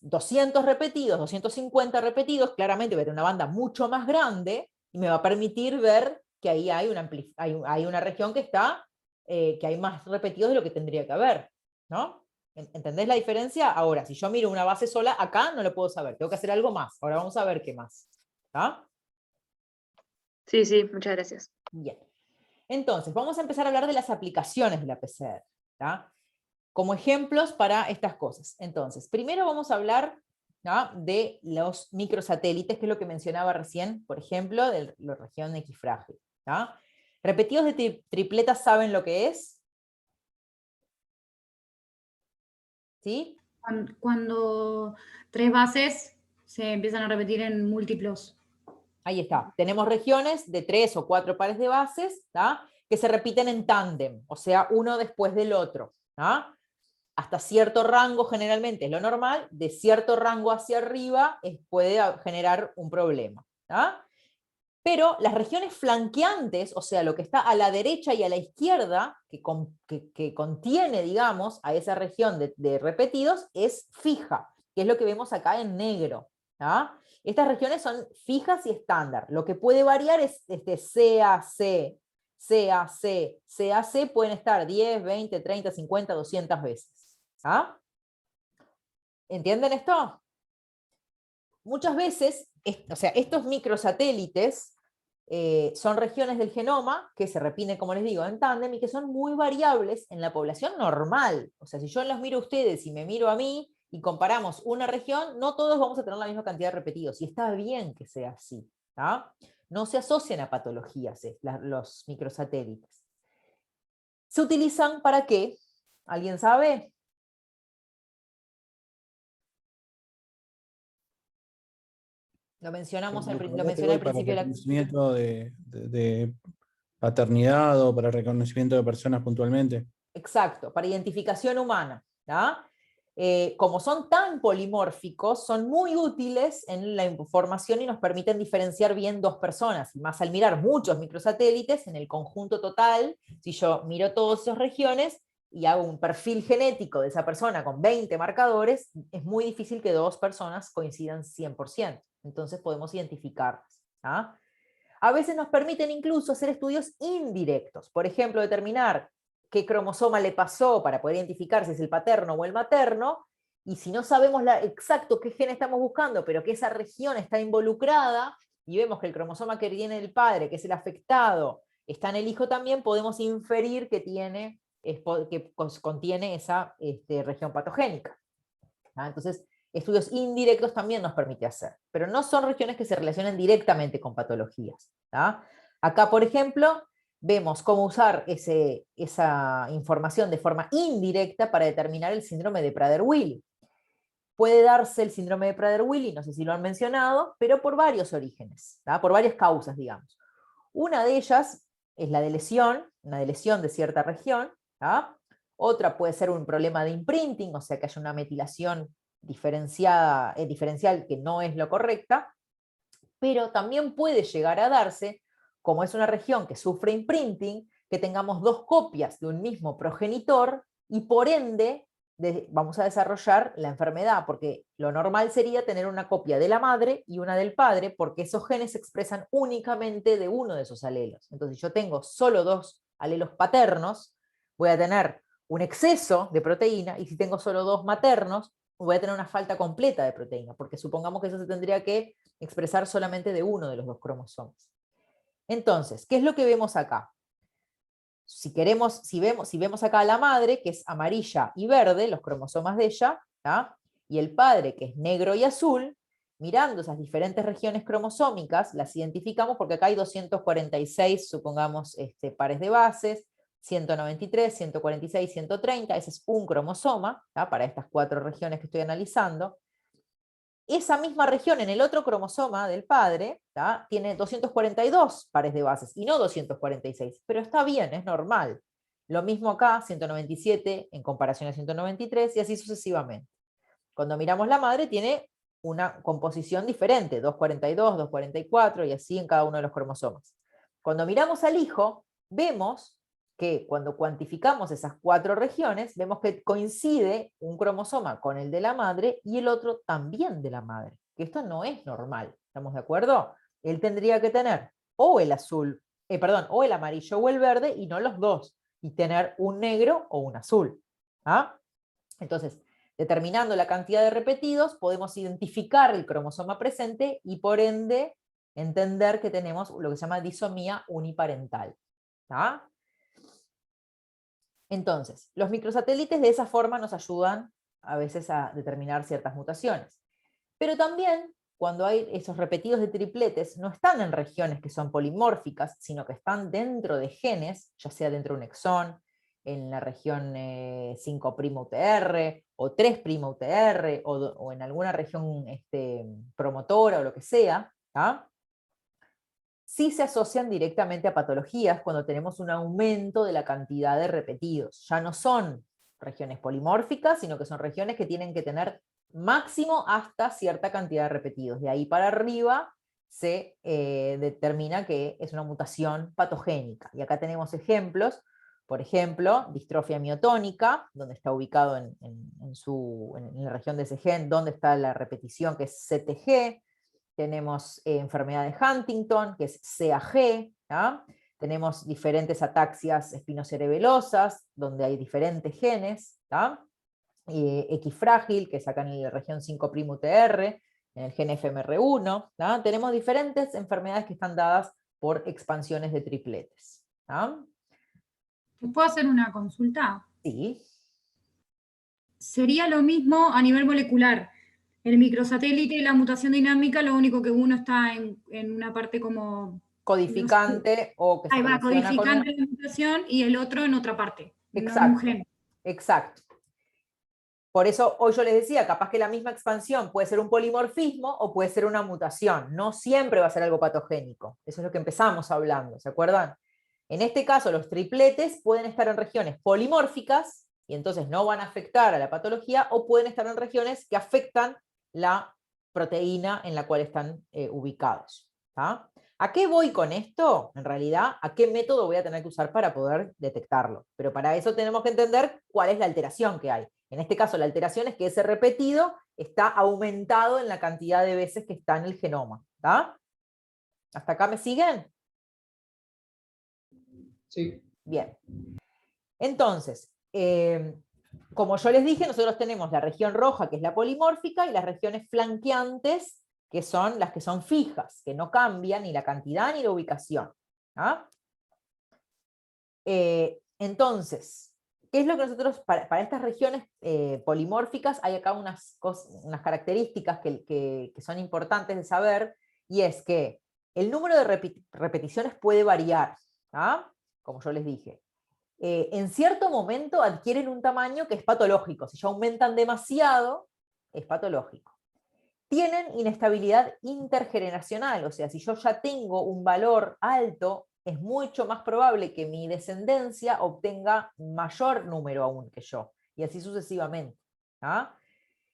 200 repetidos, 250 repetidos, claramente voy a tener una banda mucho más grande y me va a permitir ver que ahí hay una región que está que hay más repetidos de lo que tendría que haber, ¿no? ¿Entendés la diferencia? Ahora, si yo miro una base sola, acá no lo puedo saber, tengo que hacer algo más. Ahora vamos a ver qué más. ¿Está? Sí, sí, muchas gracias. Bien. Entonces, vamos a empezar a hablar de las aplicaciones de la PCR, ¿tá? Como ejemplos para estas cosas. Entonces, primero vamos a hablar de los microsatélites, que es lo que mencionaba recién, por ejemplo, de la región X frágil. Repetidos de tripletas, ¿saben lo que es? ¿Sí? Cuando 3 bases se empiezan a repetir en múltiplos. Ahí está. Tenemos regiones de 3 o 4 pares de bases, que se repiten en tándem, o sea, uno después del otro. Hasta cierto rango generalmente es lo normal, de cierto rango hacia arriba puede generar un problema. Pero las regiones flanqueantes, o sea, lo que está a la derecha y a la izquierda, que contiene, digamos, a esa región de repetidos, es fija, que es lo que vemos acá en negro. Estas regiones son fijas y estándar. Lo que puede variar es CAC, CAC, CAC, pueden estar 10, 20, 30, 50, 200 veces. ¿Entienden esto? Muchas veces, o sea, estos microsatélites son regiones del genoma que se repiten, como les digo, en tándem y que son muy variables en la población normal. O sea, si yo los miro a ustedes y me miro a mí y comparamos una región, no todos vamos a tener la misma cantidad de repetidos. Y está bien que sea así. No se asocian a patologías los microsatélites. ¿Se utilizan para qué? ¿Alguien sabe? Lo mencionamos al principio de para la... reconocimiento de paternidad o para reconocimiento de personas puntualmente. Exacto, para identificación humana. Como son tan polimórficos, son muy útiles en la información y nos permiten diferenciar bien dos personas. Y más al mirar muchos microsatélites, en el conjunto total, si yo miro todas esas regiones y hago un perfil genético de esa persona con 20 marcadores, es muy difícil que dos personas coincidan 100%. Entonces podemos identificarlas. A veces nos permiten incluso hacer estudios indirectos. Por ejemplo, determinar qué cromosoma le pasó para poder identificar si es el paterno o el materno, y si no sabemos exacto qué gen estamos buscando, pero que esa región está involucrada, y vemos que el cromosoma que tiene el padre, que es el afectado, está en el hijo también, podemos inferir que contiene esa región patogénica. ¿ah? Entonces, estudios indirectos también nos permite hacer, pero no son regiones que se relacionen directamente con patologías, ¿ah? Acá, por ejemplo, vemos cómo usar esa información de forma indirecta para determinar el síndrome de Prader-Willi. Puede darse el síndrome de Prader-Willi, no sé si lo han mencionado, pero por varios orígenes, ¿tá? Por varias causas, digamos. Una de ellas es la de lesión, una de lesión de cierta región, ¿tá? Otra puede ser un problema de imprinting, o sea que haya una metilación diferencial que no es lo correcta, pero también puede llegar a darse, como es una región que sufre imprinting, que tengamos dos copias de un mismo progenitor y por ende vamos a desarrollar la enfermedad, porque lo normal sería tener una copia de la madre y una del padre, porque esos genes se expresan únicamente de uno de esos alelos. Entonces, si yo tengo solo dos alelos paternos, voy a tener un exceso de proteína, y si tengo solo dos maternos, voy a tener una falta completa de proteína, porque supongamos que eso se tendría que expresar solamente de uno de los dos cromosomas. Entonces, ¿qué es lo que vemos acá? Si vemos acá a la madre, que es amarilla y verde, los cromosomas de ella, ¿tá? Y el padre, que es negro y azul, mirando esas diferentes regiones cromosómicas, las identificamos porque acá hay 246, supongamos, pares de bases, 193, 146, 130, ese es un cromosoma, ¿tá? Para estas 4 regiones que estoy analizando. Esa misma región en el otro cromosoma del padre, ¿tá? Tiene 242 pares de bases y no 246, pero está bien, es normal. Lo mismo acá, 197 en comparación a 193 y así sucesivamente. Cuando miramos la madre tiene una composición diferente, 242, 244 y así en cada uno de los cromosomas. Cuando miramos al hijo, vemos que cuando cuantificamos esas 4 regiones, vemos que coincide un cromosoma con el de la madre y el otro también de la madre. Que esto no es normal, ¿estamos de acuerdo? Él tendría que tener o el azul, o el amarillo o el verde, y no los dos, y tener un negro o un azul. ¿Ah? Entonces, determinando la cantidad de repetidos, podemos identificar el cromosoma presente y por ende entender que tenemos lo que se llama disomía uniparental. ¿Ah? Entonces, los microsatélites de esa forma nos ayudan a veces a determinar ciertas mutaciones. Pero también, cuando hay esos repetidos de tripletes, no están en regiones que son polimórficas, sino que están dentro de genes, ya sea dentro de un exón, en la región 5' UTR, o 3' UTR, o en alguna región promotora o lo que sea, ¿tá? Sí se asocian directamente a patologías cuando tenemos un aumento de la cantidad de repetidos. Ya no son regiones polimórficas, sino que son regiones que tienen que tener máximo hasta cierta cantidad de repetidos. De ahí para arriba se determina que es una mutación patogénica. Y acá tenemos ejemplos, por ejemplo, distrofia miotónica, donde está ubicado en la región de ese gen, donde está la repetición, que es CTG. Tenemos enfermedad de Huntington, que es CAG, ¿tá? Tenemos diferentes ataxias espinocerebelosas, donde hay diferentes genes, ¿tá? Equifrágil, que es acá en la región 5' UTR, en el gen FMR1, ¿tá? Tenemos diferentes enfermedades que están dadas por expansiones de tripletes, ¿tá? ¿Puedo hacer una consulta? Sí. Sería lo mismo a nivel molecular. El microsatélite y la mutación dinámica, lo único que uno está en una parte como... Codificante, no sé, o que se ahí va, relaciona con codificante de la mutación, y el otro en otra parte, Exacto, no en un gen. Exacto. Por eso hoy yo les decía, capaz que la misma expansión puede ser un polimorfismo o puede ser una mutación. No siempre va a ser algo patogénico. Eso es lo que empezamos hablando, ¿se acuerdan? En este caso, los tripletes pueden estar en regiones polimórficas y entonces no van a afectar a la patología, o pueden estar en regiones que afectan la proteína en la cual están ubicados. ¿Tá? ¿A qué voy con esto? En realidad, ¿a qué método voy a tener que usar para poder detectarlo? Pero para eso tenemos que entender cuál es la alteración que hay. En este caso, la alteración es que ese repetido está aumentado en la cantidad de veces que está en el genoma. ¿Tá? ¿Hasta acá me siguen? Sí. Bien. Entonces, como yo les dije, nosotros tenemos la región roja, que es la polimórfica, y las regiones flanqueantes, que son las que son fijas, que no cambian ni la cantidad ni la ubicación. ¿Ah? Entonces, ¿Qué es lo que nosotros, para estas regiones polimórficas, hay acá unas características que son importantes de saber, y es que el número de repeticiones puede variar, ¿ah? Como yo les dije. En cierto momento adquieren un tamaño que es patológico. Si ya aumentan demasiado, es patológico. Tienen inestabilidad intergeneracional, o sea, si yo ya tengo un valor alto, es mucho más probable que mi descendencia obtenga mayor número aún que yo, y así sucesivamente. ¿Ah?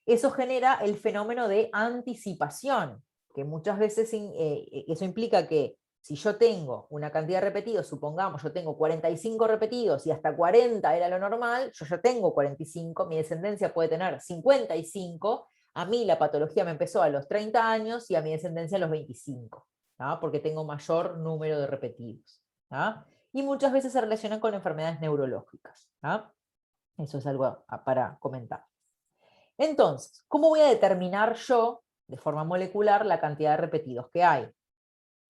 Eso genera el fenómeno de anticipación, que muchas veces eso implica que si yo tengo una cantidad de repetidos, supongamos yo tengo 45 repetidos y hasta 40 era lo normal, yo ya tengo 45, mi descendencia puede tener 55, a mí la patología me empezó a los 30 años y a mi descendencia a los 25, ¿no? Porque tengo mayor número de repetidos, ¿no? Y muchas veces se relacionan con enfermedades neurológicas, ¿no? Eso es algo para comentar. Entonces, ¿cómo voy a determinar yo, de forma molecular, la cantidad de repetidos que hay?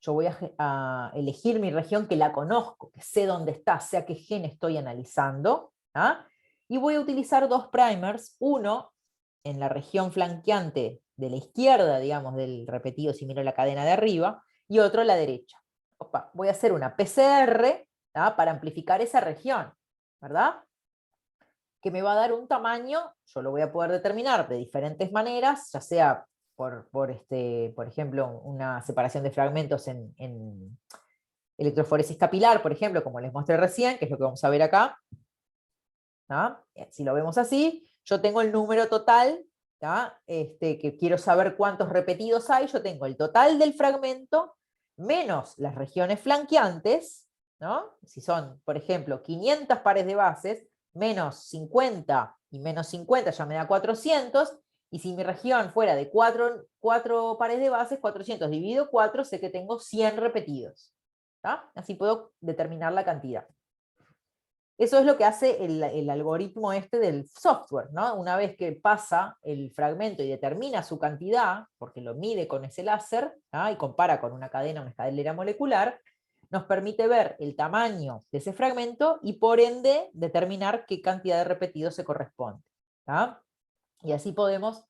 Yo voy a elegir mi región que la conozco, que sé dónde está, sé a qué gen estoy analizando, ¿ah? Y voy a utilizar dos primers, uno en la región flanqueante de la izquierda, digamos, del repetido si miro la cadena de arriba, y otro a la derecha. Opa, voy a hacer una PCR, ¿ah? Para amplificar esa región, ¿verdad? Que me va a dar un tamaño, yo lo voy a poder determinar de diferentes maneras, ya sea por ejemplo, una separación de fragmentos en electroforesis capilar, por ejemplo, como les mostré recién, que es lo que vamos a ver acá. ¿Ah? Si lo vemos así, yo tengo el número total, ¿ah? Que quiero saber cuántos repetidos hay, yo tengo el total del fragmento, menos las regiones flanqueantes, ¿no? Si son, por ejemplo, 500 pares de bases, menos 50 y menos 50 ya me da 400, y si mi región fuera de 4 pares de bases, 400 dividido 4, sé que tengo 100 repetidos. ¿Ah? Así puedo determinar la cantidad. Eso es lo que hace el algoritmo del software, ¿no? Una vez que pasa el fragmento y determina su cantidad, porque lo mide con ese láser, ¿ah? Y compara con una escalera molecular, nos permite ver el tamaño de ese fragmento y por ende determinar qué cantidad de repetidos se corresponde. ¿Ah? Y así podemos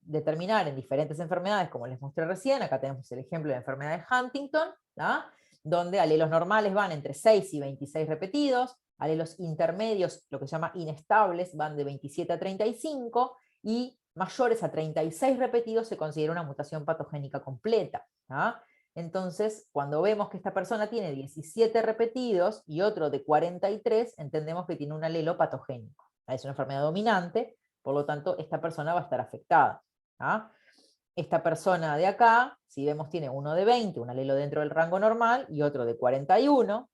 determinar en diferentes enfermedades, como les mostré recién, acá tenemos el ejemplo de la enfermedad de Huntington, ¿ah? Donde alelos normales van entre 6 y 26 repetidos, alelos intermedios, lo que se llama inestables, van de 27 a 35, y mayores a 36 repetidos se considera una mutación patogénica completa. ¿Ah? Entonces, cuando vemos que esta persona tiene 17 repetidos y otro de 43, entendemos que tiene un alelo patogénico. Es una enfermedad dominante, por lo tanto, esta persona va a estar afectada. ¿Ah? Esta persona de acá, si vemos, tiene uno de 20, un alelo dentro del rango normal, y otro de 41,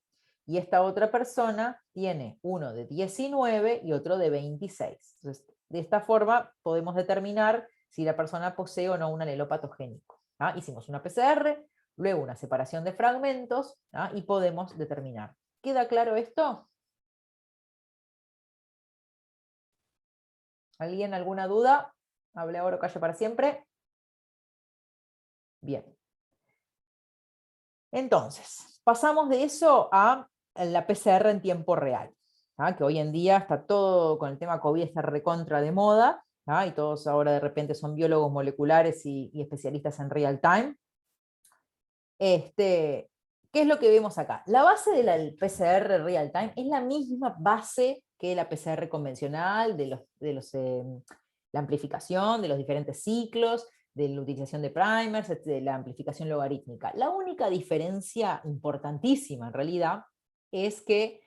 y esta otra persona tiene uno de 19 y otro de 26. Entonces, de esta forma podemos determinar si la persona posee o no un alelo patogénico. ¿Ah? Hicimos una PCR, luego una separación de fragmentos, ¿ah? Y podemos determinar. ¿Queda claro esto? ¿Alguien alguna duda? Hable ahora o calle para siempre. Bien. Entonces, pasamos de eso a la PCR en tiempo real, ¿ah? Que hoy en día está todo con el tema COVID, está recontra de moda, ¿ah? Y todos ahora de repente son biólogos moleculares y especialistas en real time. ¿Qué es lo que vemos acá? La base de la PCR real time es la misma base que la PCR convencional, la amplificación de los diferentes ciclos, de la utilización de primers, de la amplificación logarítmica. La única diferencia importantísima en realidad es que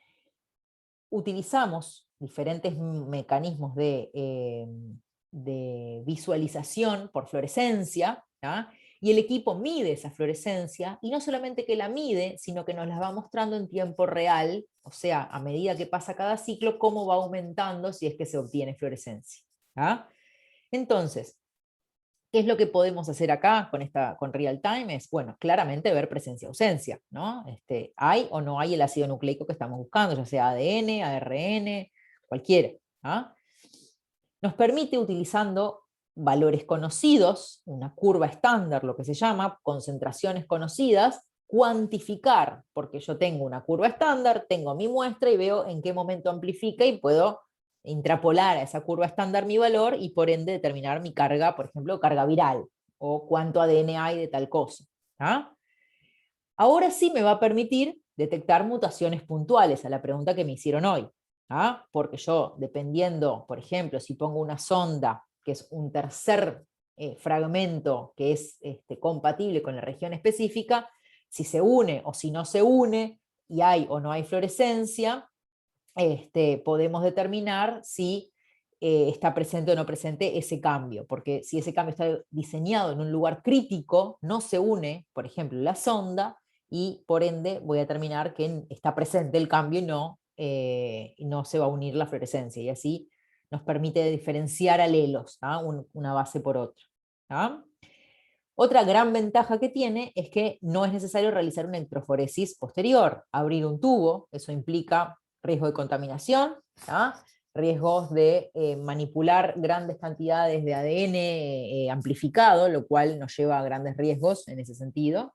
utilizamos diferentes mecanismos de visualización por fluorescencia, ¿ah? Y el equipo mide esa fluorescencia, y no solamente que la mide, sino que nos la va mostrando en tiempo real, o sea, a medida que pasa cada ciclo, cómo va aumentando si es que se obtiene fluorescencia. ¿Ah? Entonces, ¿qué es lo que podemos hacer acá con real time? Es, bueno, claramente ver presencia-ausencia, ¿no? ¿Hay o no hay el ácido nucleico que estamos buscando, ya sea ADN, ARN, cualquiera? ¿Ah? Nos permite, utilizando valores conocidos, una curva estándar, lo que se llama, concentraciones conocidas, cuantificar, porque yo tengo una curva estándar, tengo mi muestra y veo en qué momento amplifica y puedo intrapolar a esa curva estándar mi valor y por ende determinar mi carga, por ejemplo, carga viral, o cuánto ADN hay de tal cosa. ¿Ah? Ahora sí me va a permitir detectar mutaciones puntuales a la pregunta que me hicieron hoy. ¿Ah? Porque yo, dependiendo, por ejemplo, si pongo una sonda, que es un tercer fragmento que es compatible con la región específica, si se une o si no se une, y hay o no hay fluorescencia, podemos determinar si está presente o no presente ese cambio, porque si ese cambio está diseñado en un lugar crítico, no se une, por ejemplo, la sonda, y por ende voy a determinar que está presente el cambio y no se va a unir la fluorescencia, y así nos permite diferenciar alelos, una base por otra. Otra gran ventaja que tiene es que no es necesario realizar una electroforesis posterior, abrir un tubo, eso implica riesgo de contaminación, riesgos de manipular grandes cantidades de ADN amplificado, lo cual nos lleva a grandes riesgos en ese sentido,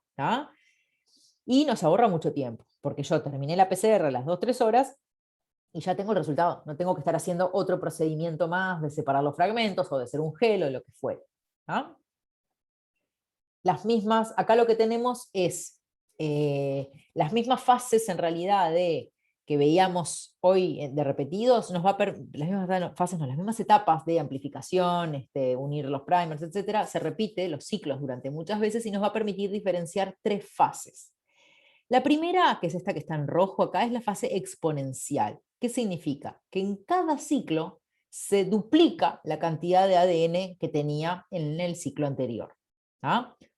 y nos ahorra mucho tiempo, porque yo terminé la PCR a las 2-3 horas y ya tengo el resultado, no tengo que estar haciendo otro procedimiento más de separar los fragmentos o de hacer un gel o lo que fuera. Las mismas, acá lo que tenemos es las mismas fases en realidad que veíamos hoy de repetidos, las mismas fases, no, las mismas etapas de amplificación, unir los primers, etcétera, se repite los ciclos durante muchas veces y nos va a permitir diferenciar 3 fases. La primera, que es esta que está en rojo acá, es la fase exponencial. ¿Qué significa? Que en cada ciclo se duplica la cantidad de ADN que tenía en el ciclo anterior.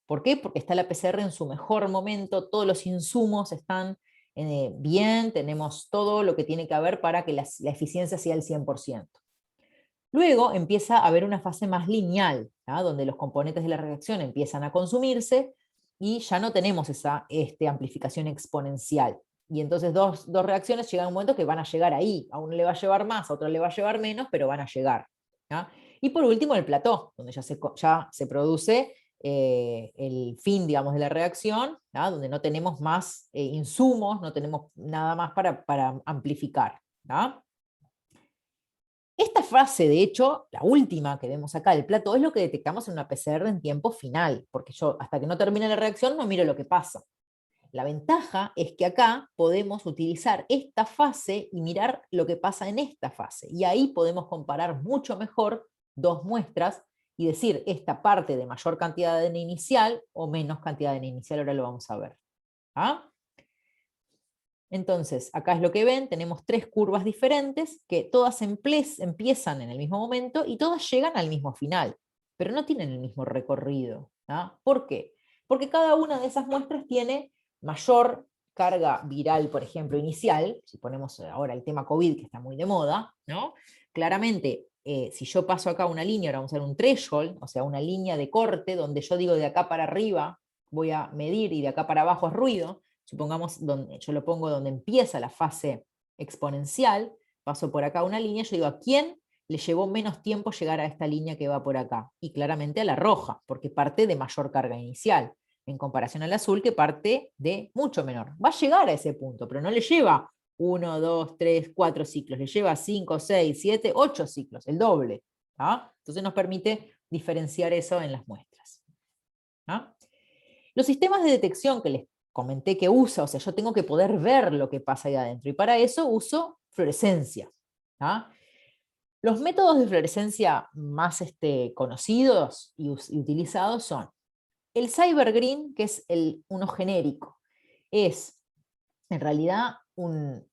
¿Por qué? Porque está la PCR en su mejor momento, todos los insumos están bien, tenemos todo lo que tiene que haber para que la eficiencia sea el 100%. Luego empieza a haber una fase más lineal, donde los componentes de la reacción empiezan a consumirse y ya no tenemos esa amplificación exponencial. Y entonces dos reacciones llegan a un momento que van a llegar ahí, a uno le va a llevar más, a otro le va a llevar menos, pero van a llegar. Y por último el plató, donde ya se produce el fin, digamos, de la reacción, donde no tenemos más insumos, no tenemos nada más para amplificar. Esta fase, de hecho, la última que vemos acá, el plató, es lo que detectamos en una PCR en tiempo final, porque yo hasta que no termine la reacción no miro lo que pasa. La ventaja es que acá podemos utilizar esta fase y mirar lo que pasa en esta fase, y ahí podemos comparar mucho mejor 2 muestras y decir esta parte de mayor cantidad de ADN inicial o menos cantidad de ADN inicial, ahora lo vamos a ver. Entonces, acá es lo que ven, tenemos 3 curvas diferentes que todas empiezan en el mismo momento y todas llegan al mismo final, pero no tienen el mismo recorrido. ¿Por qué? Porque cada una de esas muestras tiene mayor carga viral, por ejemplo, inicial. Si ponemos ahora el tema COVID, que está muy de moda, claramente, si yo paso acá una línea, ahora vamos a hacer un threshold, o sea, una línea de corte, donde yo digo de acá para arriba voy a medir y de acá para abajo es ruido. Supongamos, yo lo pongo donde empieza la fase exponencial, paso por acá una línea, yo digo, ¿a quién le llevó menos tiempo llegar a esta línea que va por acá? Y claramente a la roja, porque parte de mayor carga inicial, en comparación al azul, que parte de mucho menor. Va a llegar a ese punto, pero no le lleva 1, 2, 3, 4 ciclos, le lleva 5, 6, 7, 8 ciclos, el doble. Entonces nos permite diferenciar eso en las muestras. Los sistemas de detección que les comenté que usa, o sea, yo tengo que poder ver lo que pasa ahí adentro, y para eso uso fluorescencia. Los métodos de fluorescencia más conocidos y utilizados son el CyberGreen, que es uno genérico. Es, en realidad, un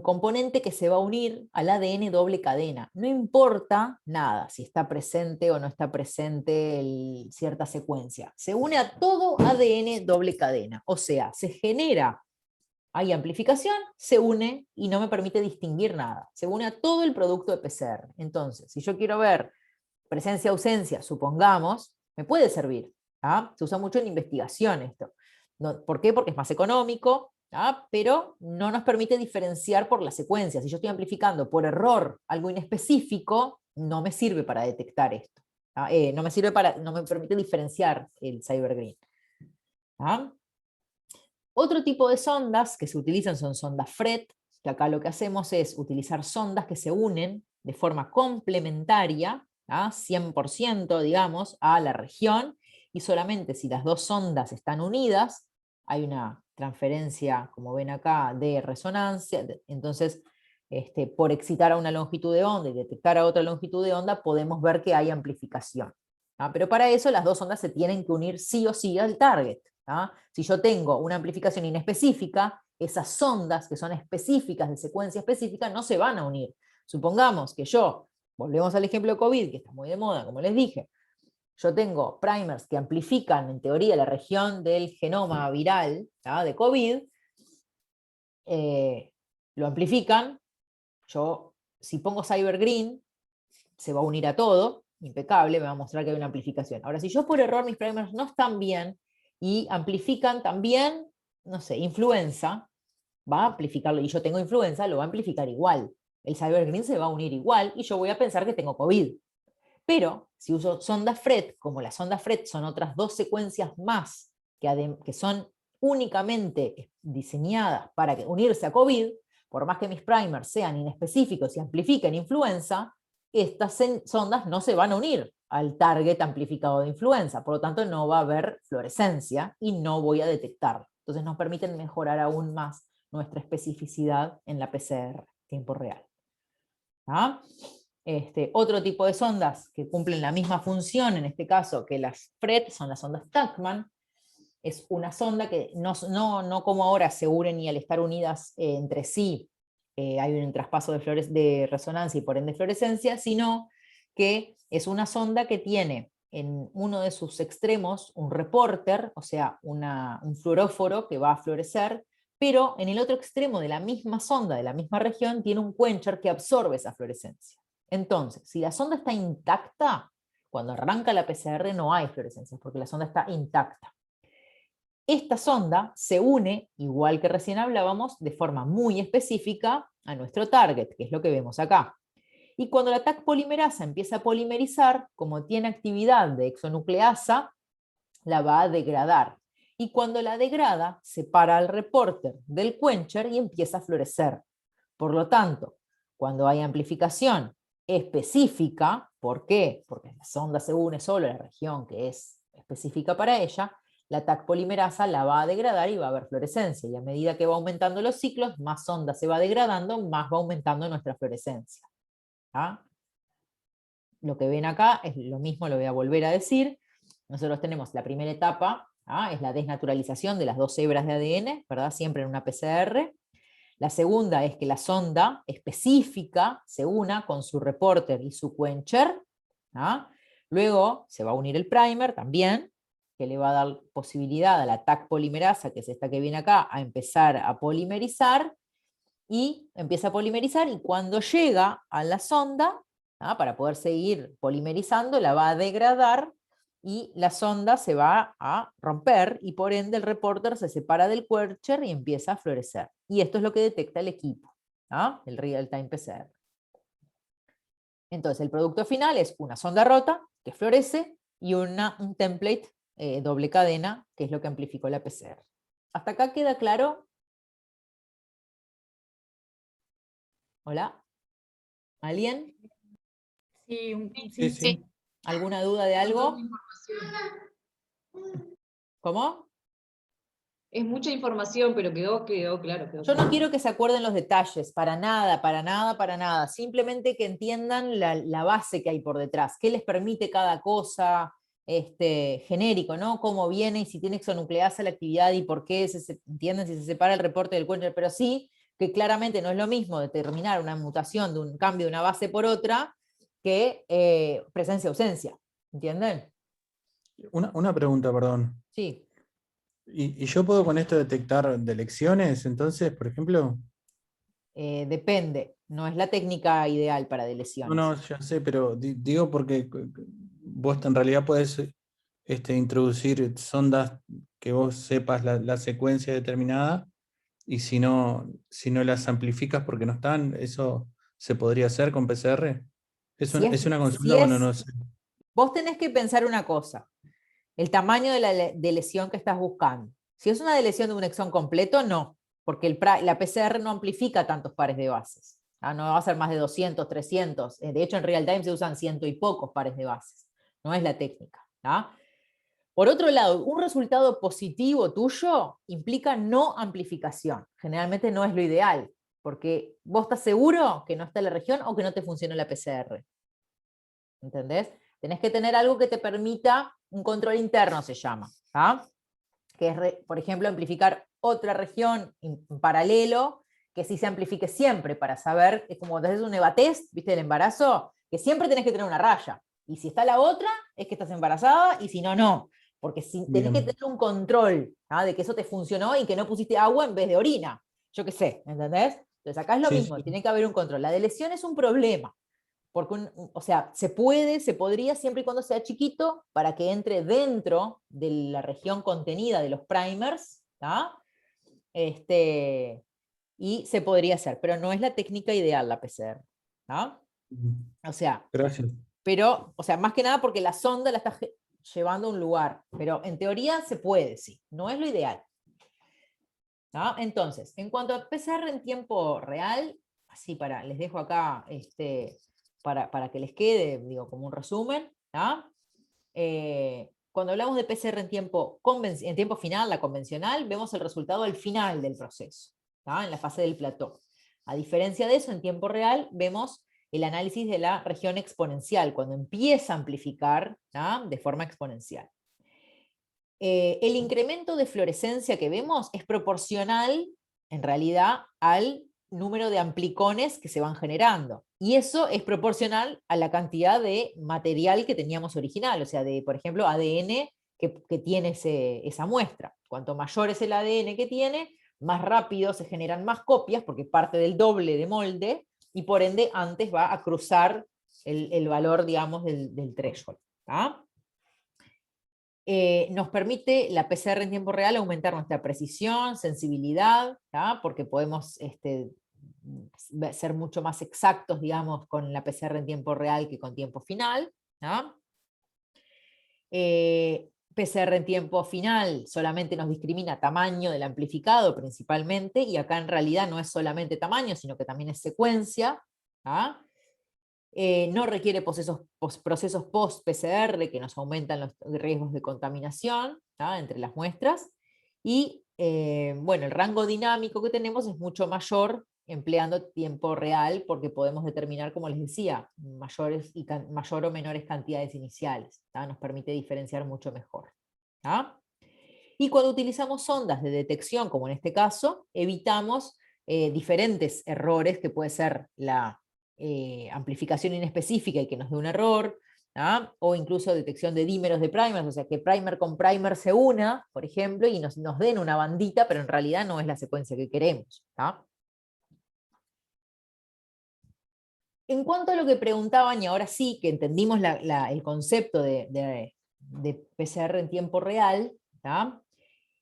componente que se va a unir al ADN doble cadena. No importa nada si está presente o no está presente cierta secuencia. Se une a todo ADN doble cadena. O sea, se genera, hay amplificación, se une y no me permite distinguir nada. Se une a todo el producto de PCR. Entonces, si yo quiero ver presencia-ausencia, supongamos, me puede servir. Se usa mucho en investigación esto. ¿Por qué? Porque es más económico, pero no nos permite diferenciar por la secuencia. Si yo estoy amplificando por error algo inespecífico, no me sirve para detectar esto. No me permite diferenciar el CyberGreen. ¿Ah? Otro tipo de sondas que se utilizan son sondas FRET, que acá lo que hacemos es utilizar sondas que se unen de forma complementaria, 100%, digamos, a la región, y solamente si las dos sondas están unidas, hay una transferencia, como ven acá, de resonancia, entonces, por excitar a una longitud de onda y detectar a otra longitud de onda, podemos ver que hay amplificación. Pero para eso las dos ondas se tienen que unir sí o sí al target. Si yo tengo una amplificación inespecífica, esas ondas que son específicas, de secuencia específica, no se van a unir. Supongamos que yo, volvemos al ejemplo de COVID, que está muy de moda, como les dije, yo tengo primers que amplifican, en teoría, la región del genoma viral de COVID, lo amplifican, yo, si pongo CyberGreen, se va a unir a todo, impecable, me va a mostrar que hay una amplificación. Ahora, si yo por error mis primers no están bien, y amplifican también, no sé, influenza, va a amplificarlo, y yo tengo influenza, lo va a amplificar igual. El CyberGreen se va a unir igual, y yo voy a pensar que tengo COVID. Pero, si uso sondas FRET, como las sondas FRET son otras dos secuencias más, que son únicamente diseñadas para unirse a COVID, por más que mis primers sean inespecíficos y amplifiquen influenza, estas sondas no se van a unir al target amplificado de influenza, por lo tanto no va a haber fluorescencia y no voy a detectarlo. Entonces nos permiten mejorar aún más nuestra especificidad en la PCR, tiempo real. Otro tipo de sondas que cumplen la misma función, en este caso que las FRET, son las sondas Tachman. Es una sonda que no como ahora se unen y al estar unidas entre sí hay un traspaso de resonancia y por ende fluorescencia, sino que es una sonda que tiene en uno de sus extremos un reporter, o sea, un fluoróforo que va a fluorecer, pero en el otro extremo de la misma sonda, de la misma región, tiene un quencher que absorbe esa fluorescencia. Entonces, si la sonda está intacta, cuando arranca la PCR no hay fluorescencia, porque la sonda está intacta. Esta sonda se une, igual que recién hablábamos, de forma muy específica a nuestro target, que es lo que vemos acá. Y cuando la Taq polimerasa empieza a polimerizar, como tiene actividad de exonucleasa, la va a degradar. Y cuando la degrada, separa al reporter del quencher y empieza a fluorecer. Por lo tanto, cuando hay amplificación específica, ¿por qué? Porque la sonda se une solo a la región que es específica para ella, la Taq polimerasa la va a degradar y va a haber fluorescencia. Y a medida que va aumentando los ciclos, más sonda se va degradando, más va aumentando nuestra fluorescencia. Lo que ven acá es lo mismo, lo voy a volver a decir. Nosotros tenemos la primera etapa, es la desnaturalización de las dos hebras de ADN, ¿verdad? Siempre en una PCR. La segunda es que la sonda específica se una con su reporter y su quencher. Luego se va a unir el primer también, que le va a dar posibilidad a la Taq polimerasa, que es esta que viene acá, a empezar a polimerizar, y empieza a polimerizar, y cuando llega a la sonda, para poder seguir polimerizando, la va a degradar, y la sonda se va a romper, y por ende el reporter se separa del quencher y empieza a fluorecer. Y esto es lo que detecta el equipo, el Real-Time PCR. Entonces el producto final es una sonda rota, que florece, y un template doble cadena, que es lo que amplificó la PCR. ¿Hasta acá queda claro? ¿Hola? ¿Alguien? Sí, Sí, sí. ¿Alguna duda de algo? ¿Cómo? Es mucha información, pero quedó claro. Yo no quiero que se acuerden los detalles, para nada, para nada, para nada. Simplemente que entiendan la base que hay por detrás, qué les permite cada cosa, genérico, ¿no? Cómo viene y si tiene exonucleasa la actividad y por qué, entienden si se separa el reporte del quencher, pero sí que claramente no es lo mismo determinar una mutación de un cambio de una base por otra que presencia-ausencia, ¿entienden? Una pregunta, perdón. Sí. ¿Y yo puedo con esto detectar de elecciones, entonces, por ejemplo? Depende, no es la técnica ideal para No, deleciones. no, ya sé, pero digo porque vos en realidad podés introducir sondas que vos sepas la secuencia determinada, y si no las amplificas porque no están, ¿eso se podría hacer con PCR? Es una consulta, bueno, no sé. Vos tenés que pensar una cosa. El tamaño de lesión que estás buscando. Si es una lesión de un exón completo, no, porque la PCR no amplifica tantos pares de bases. No va a ser más de 200, 300. De hecho, en real time se usan 100 y pocos pares de bases. No es la técnica. Por otro lado, un resultado positivo tuyo implica no amplificación. Generalmente no es lo ideal, porque vos estás seguro que no está en la región o que no te funcionó la PCR. ¿Entendés? Tenés que tener algo que te permita, un control interno se llama, que es, por ejemplo, amplificar otra región en paralelo, que sí se amplifique siempre para saber, es como cuando haces un EVA-test, ¿viste, del embarazo? Que siempre tenés que tener una raya, y si está la otra, es que estás embarazada, y si no, no, porque tenés que tener un control de que eso te funcionó y que no pusiste agua en vez de orina, yo qué sé, ¿entendés? Entonces acá es lo mismo, tiene que haber un control. La deleción es un problema, porque o sea, se podría siempre y cuando sea chiquito para que entre dentro de la región contenida de los primers, y se podría hacer, pero no es la técnica ideal la PCR. O sea, Gracias. pero, o sea, más que nada porque la sonda la está llevando a un lugar, pero en teoría se puede, sí, no es lo ideal. Entonces, en cuanto a PCR en tiempo real, así les dejo acá para que les quede, digo, como un resumen. Cuando hablamos de PCR en tiempo final, la convencional, vemos el resultado al final del proceso, en la fase del plató. A diferencia de eso, en tiempo real, vemos el análisis de la región exponencial, cuando empieza a amplificar de forma exponencial. El incremento de fluorescencia que vemos es proporcional, en realidad, al número de amplicones que se van generando. Y eso es proporcional a la cantidad de material que teníamos original, o sea, de, por ejemplo, ADN que tiene esa muestra. Cuanto mayor es el ADN que tiene, más rápido se generan más copias, porque parte del doble de molde, y por ende antes va a cruzar el valor, digamos, del threshold. Nos permite la PCR en tiempo real aumentar nuestra precisión, sensibilidad, porque podemos ser mucho más exactos, digamos, con la PCR en tiempo real que con tiempo final. PCR en tiempo final solamente nos discrimina tamaño del amplificado principalmente, y acá en realidad no es solamente tamaño, sino que también es secuencia. No requiere procesos post-PCR que nos aumentan los riesgos de contaminación entre las muestras, y bueno, el rango dinámico que tenemos es mucho mayor empleando tiempo real, porque podemos determinar, como les decía, mayor o menores cantidades iniciales. Nos permite diferenciar mucho mejor. Y cuando utilizamos sondas de detección, como en este caso, evitamos diferentes errores, que puede ser la amplificación inespecífica y que nos dé un error, o incluso detección de dímeros de primers, o sea, que primer con primer se una, por ejemplo, y nos den una bandita, pero en realidad no es la secuencia que queremos. En cuanto a lo que preguntaban, y ahora sí que entendimos el concepto de PCR en tiempo real,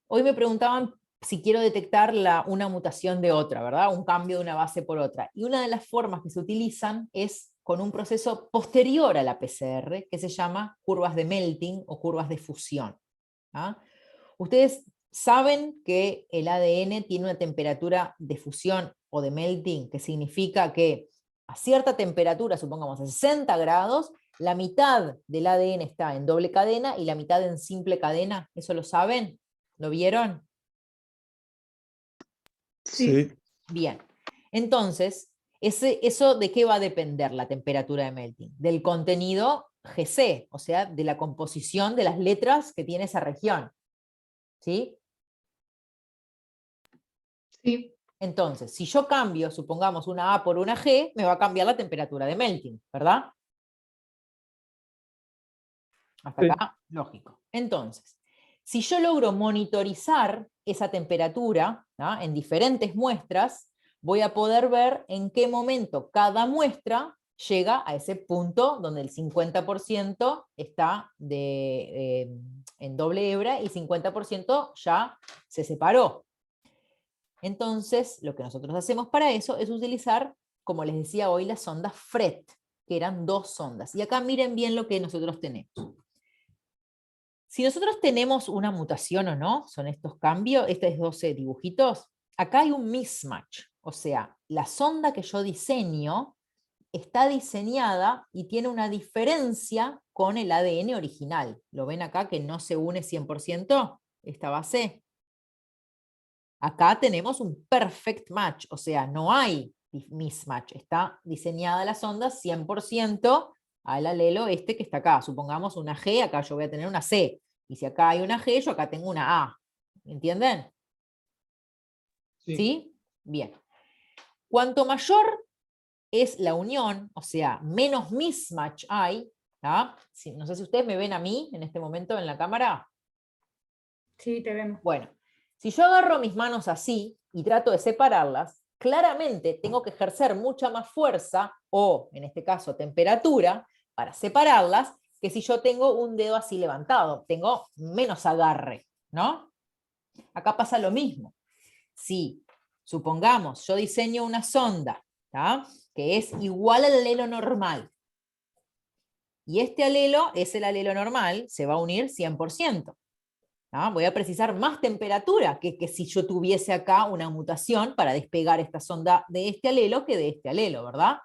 hoy me preguntaban si quiero detectar una mutación de otra, ¿verdad? Un cambio de una base por otra. Y una de las formas que se utilizan es con un proceso posterior a la PCR, que se llama curvas de melting o curvas de fusión. Ustedes saben que el ADN tiene una temperatura de fusión o de melting, que significa que a cierta temperatura, supongamos a 60 grados, la mitad del ADN está en doble cadena y la mitad en simple cadena. ¿Eso lo saben? ¿Lo vieron? Sí. Bien. Entonces, ¿eso de qué va a depender la temperatura de melting? Del contenido GC, o sea, de la composición de las letras que tiene esa región. ¿Sí? Sí. Entonces, si yo cambio, supongamos, una A por una G, me va a cambiar la temperatura de melting, ¿verdad? Hasta acá, lógico. Entonces, si yo logro monitorizar esa temperatura en diferentes muestras, voy a poder ver en qué momento cada muestra llega a ese punto donde el 50% está en doble hebra y 50% ya se separó. Entonces, lo que nosotros hacemos para eso es utilizar, como les decía hoy, las sondas FRET, que eran 2 sondas. Y acá miren bien lo que nosotros tenemos. Si nosotros tenemos una mutación o no, son estos cambios, estos 12 dibujitos, acá hay un mismatch. O sea, la sonda que yo diseño está diseñada y tiene una diferencia con el ADN original. ¿Lo ven acá que no se une 100% esta base? Acá tenemos un perfect match, o sea, no hay mismatch. Está diseñada la sonda 100% al alelo este que está acá. Supongamos una G, acá yo voy a tener una C. Y si acá hay una G, yo acá tengo una A. ¿Entienden? Sí. ¿Sí? Bien. Cuanto mayor es la unión, o sea, menos mismatch hay, ¿tá? Sí, no sé si ustedes me ven a mí en este momento en la cámara. Sí, te vemos. Bueno, si yo agarro mis manos así y trato de separarlas, claramente tengo que ejercer mucha más fuerza, o en este caso temperatura, para separarlas, que si yo tengo un dedo así levantado. Tengo menos agarre, ¿no? Acá pasa lo mismo. Si, supongamos, yo diseño una sonda, ¿tá? Que es igual al alelo normal, y este alelo es el alelo normal, se va a unir 100%. ¿Ah? Voy a precisar más temperatura que si yo tuviese acá una mutación para despegar esta sonda de este alelo que de este alelo, ¿verdad?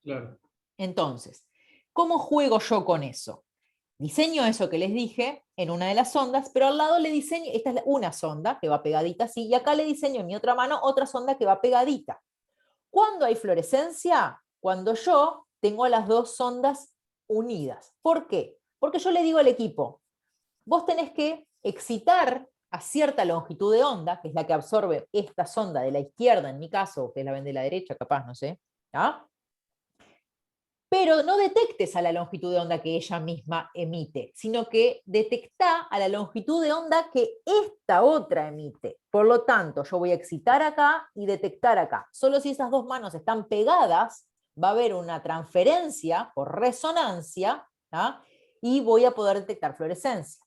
Claro. Entonces, ¿cómo juego yo con eso? Diseño eso que les dije en una de las sondas, pero al lado le diseño, esta es una sonda que va pegadita así, y acá le diseño en mi otra mano otra sonda que va pegadita. ¿Cuándo hay fluorescencia? Cuando yo tengo las dos sondas unidas. ¿Por qué? Porque yo le digo al equipo, vos tenés que excitar a cierta longitud de onda, que es la que absorbe esta sonda de la izquierda, en mi caso, ustedes la ven de la derecha, capaz, no sé, ¿ah? Pero no detectes a la longitud de onda que ella misma emite, sino que detectá a la longitud de onda que esta otra emite. Por lo tanto, yo voy a excitar acá y detectar acá. Solo si esas dos manos están pegadas, va a haber una transferencia por resonancia, ¿ah? Y voy a poder detectar fluorescencia.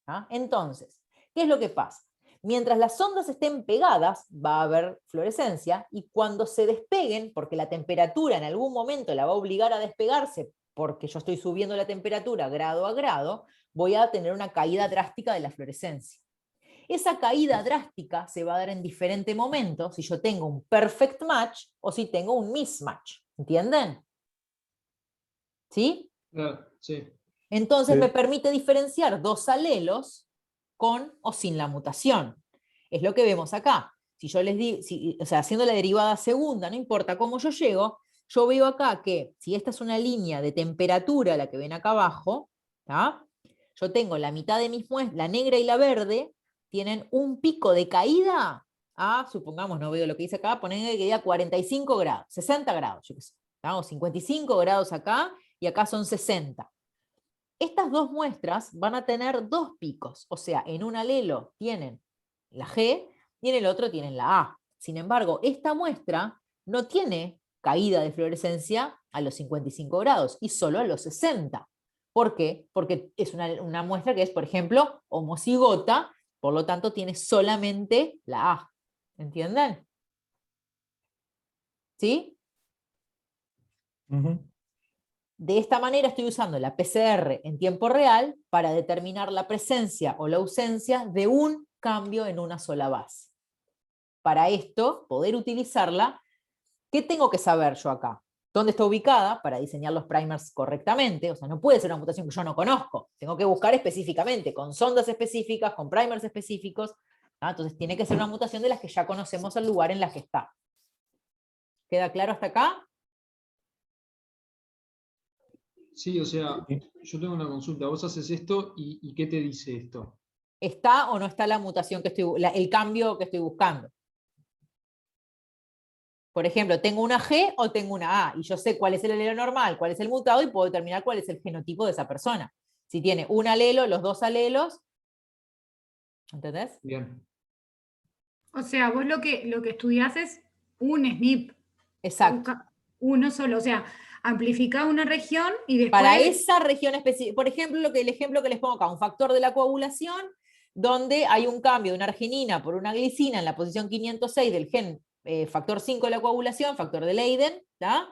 ¿Ah? Entonces, ¿qué es lo que pasa? Mientras las ondas estén pegadas, va a haber fluorescencia, y cuando se despeguen, porque la temperatura en algún momento la va a obligar a despegarse, porque yo estoy subiendo la temperatura grado a grado, voy a tener una caída drástica de la fluorescencia. Esa caída drástica se va a dar en diferentes momentos, si yo tengo un perfect match o si tengo un mismatch. ¿Entienden? ¿Sí? Claro, sí. Entonces Sí. me permite diferenciar dos alelos con o sin la mutación. Es lo que vemos acá. Si yo les digo, o sea, haciendo la derivada segunda, no importa cómo yo llego, yo veo acá que si esta es una línea de temperatura, la que ven acá abajo, ¿tá? Yo tengo la mitad de mis muestras, la negra y la verde, tienen un pico de caída a, supongamos, no veo lo que dice acá, ponen que diga 45 grados, 60 grados, yo qué sé, ¿tá? O 55 grados acá, y acá son 60. Estas dos muestras van a tener dos picos, o sea, en un alelo tienen la G y en el otro tienen la A. Sin embargo, esta muestra no tiene caída de fluorescencia a los 55 grados y solo a los 60. ¿Por qué? Porque es una muestra que es, por ejemplo, homocigota, por lo tanto tiene solamente la A. ¿Entienden? ¿Sí? Ujú. De esta manera estoy usando la PCR en tiempo real para determinar la presencia o la ausencia de un cambio en una sola base. Para esto, poder utilizarla, ¿qué tengo que saber yo acá? ¿Dónde está ubicada para diseñar los primers correctamente? O sea, no puede ser una mutación que yo no conozco. Tengo que buscar específicamente, con sondas específicas, con primers específicos. ¿Ah? Entonces tiene que ser una mutación de las que ya conocemos el lugar en la que está. ¿Queda claro hasta acá? Sí, o sea, yo tengo una consulta. Vos haces esto y ¿qué te dice esto? ¿Está o no está la mutación que estoy, el cambio que estoy buscando? Por ejemplo, ¿tengo una G o tengo una A? Y yo sé cuál es el alelo normal, cuál es el mutado, y puedo determinar cuál es el genotipo de esa persona. Si tiene un alelo, los dos alelos, ¿entendés? Bien. O sea, vos lo que estudiás es un SNP. Exacto. Uno solo, o sea, amplificar una región y después... Para esa región específica, por ejemplo, el ejemplo que les pongo acá, un factor de la coagulación, donde hay un cambio de una arginina por una glicina en la posición 506 del gen factor 5 de la coagulación, factor de Leiden, ¿tá?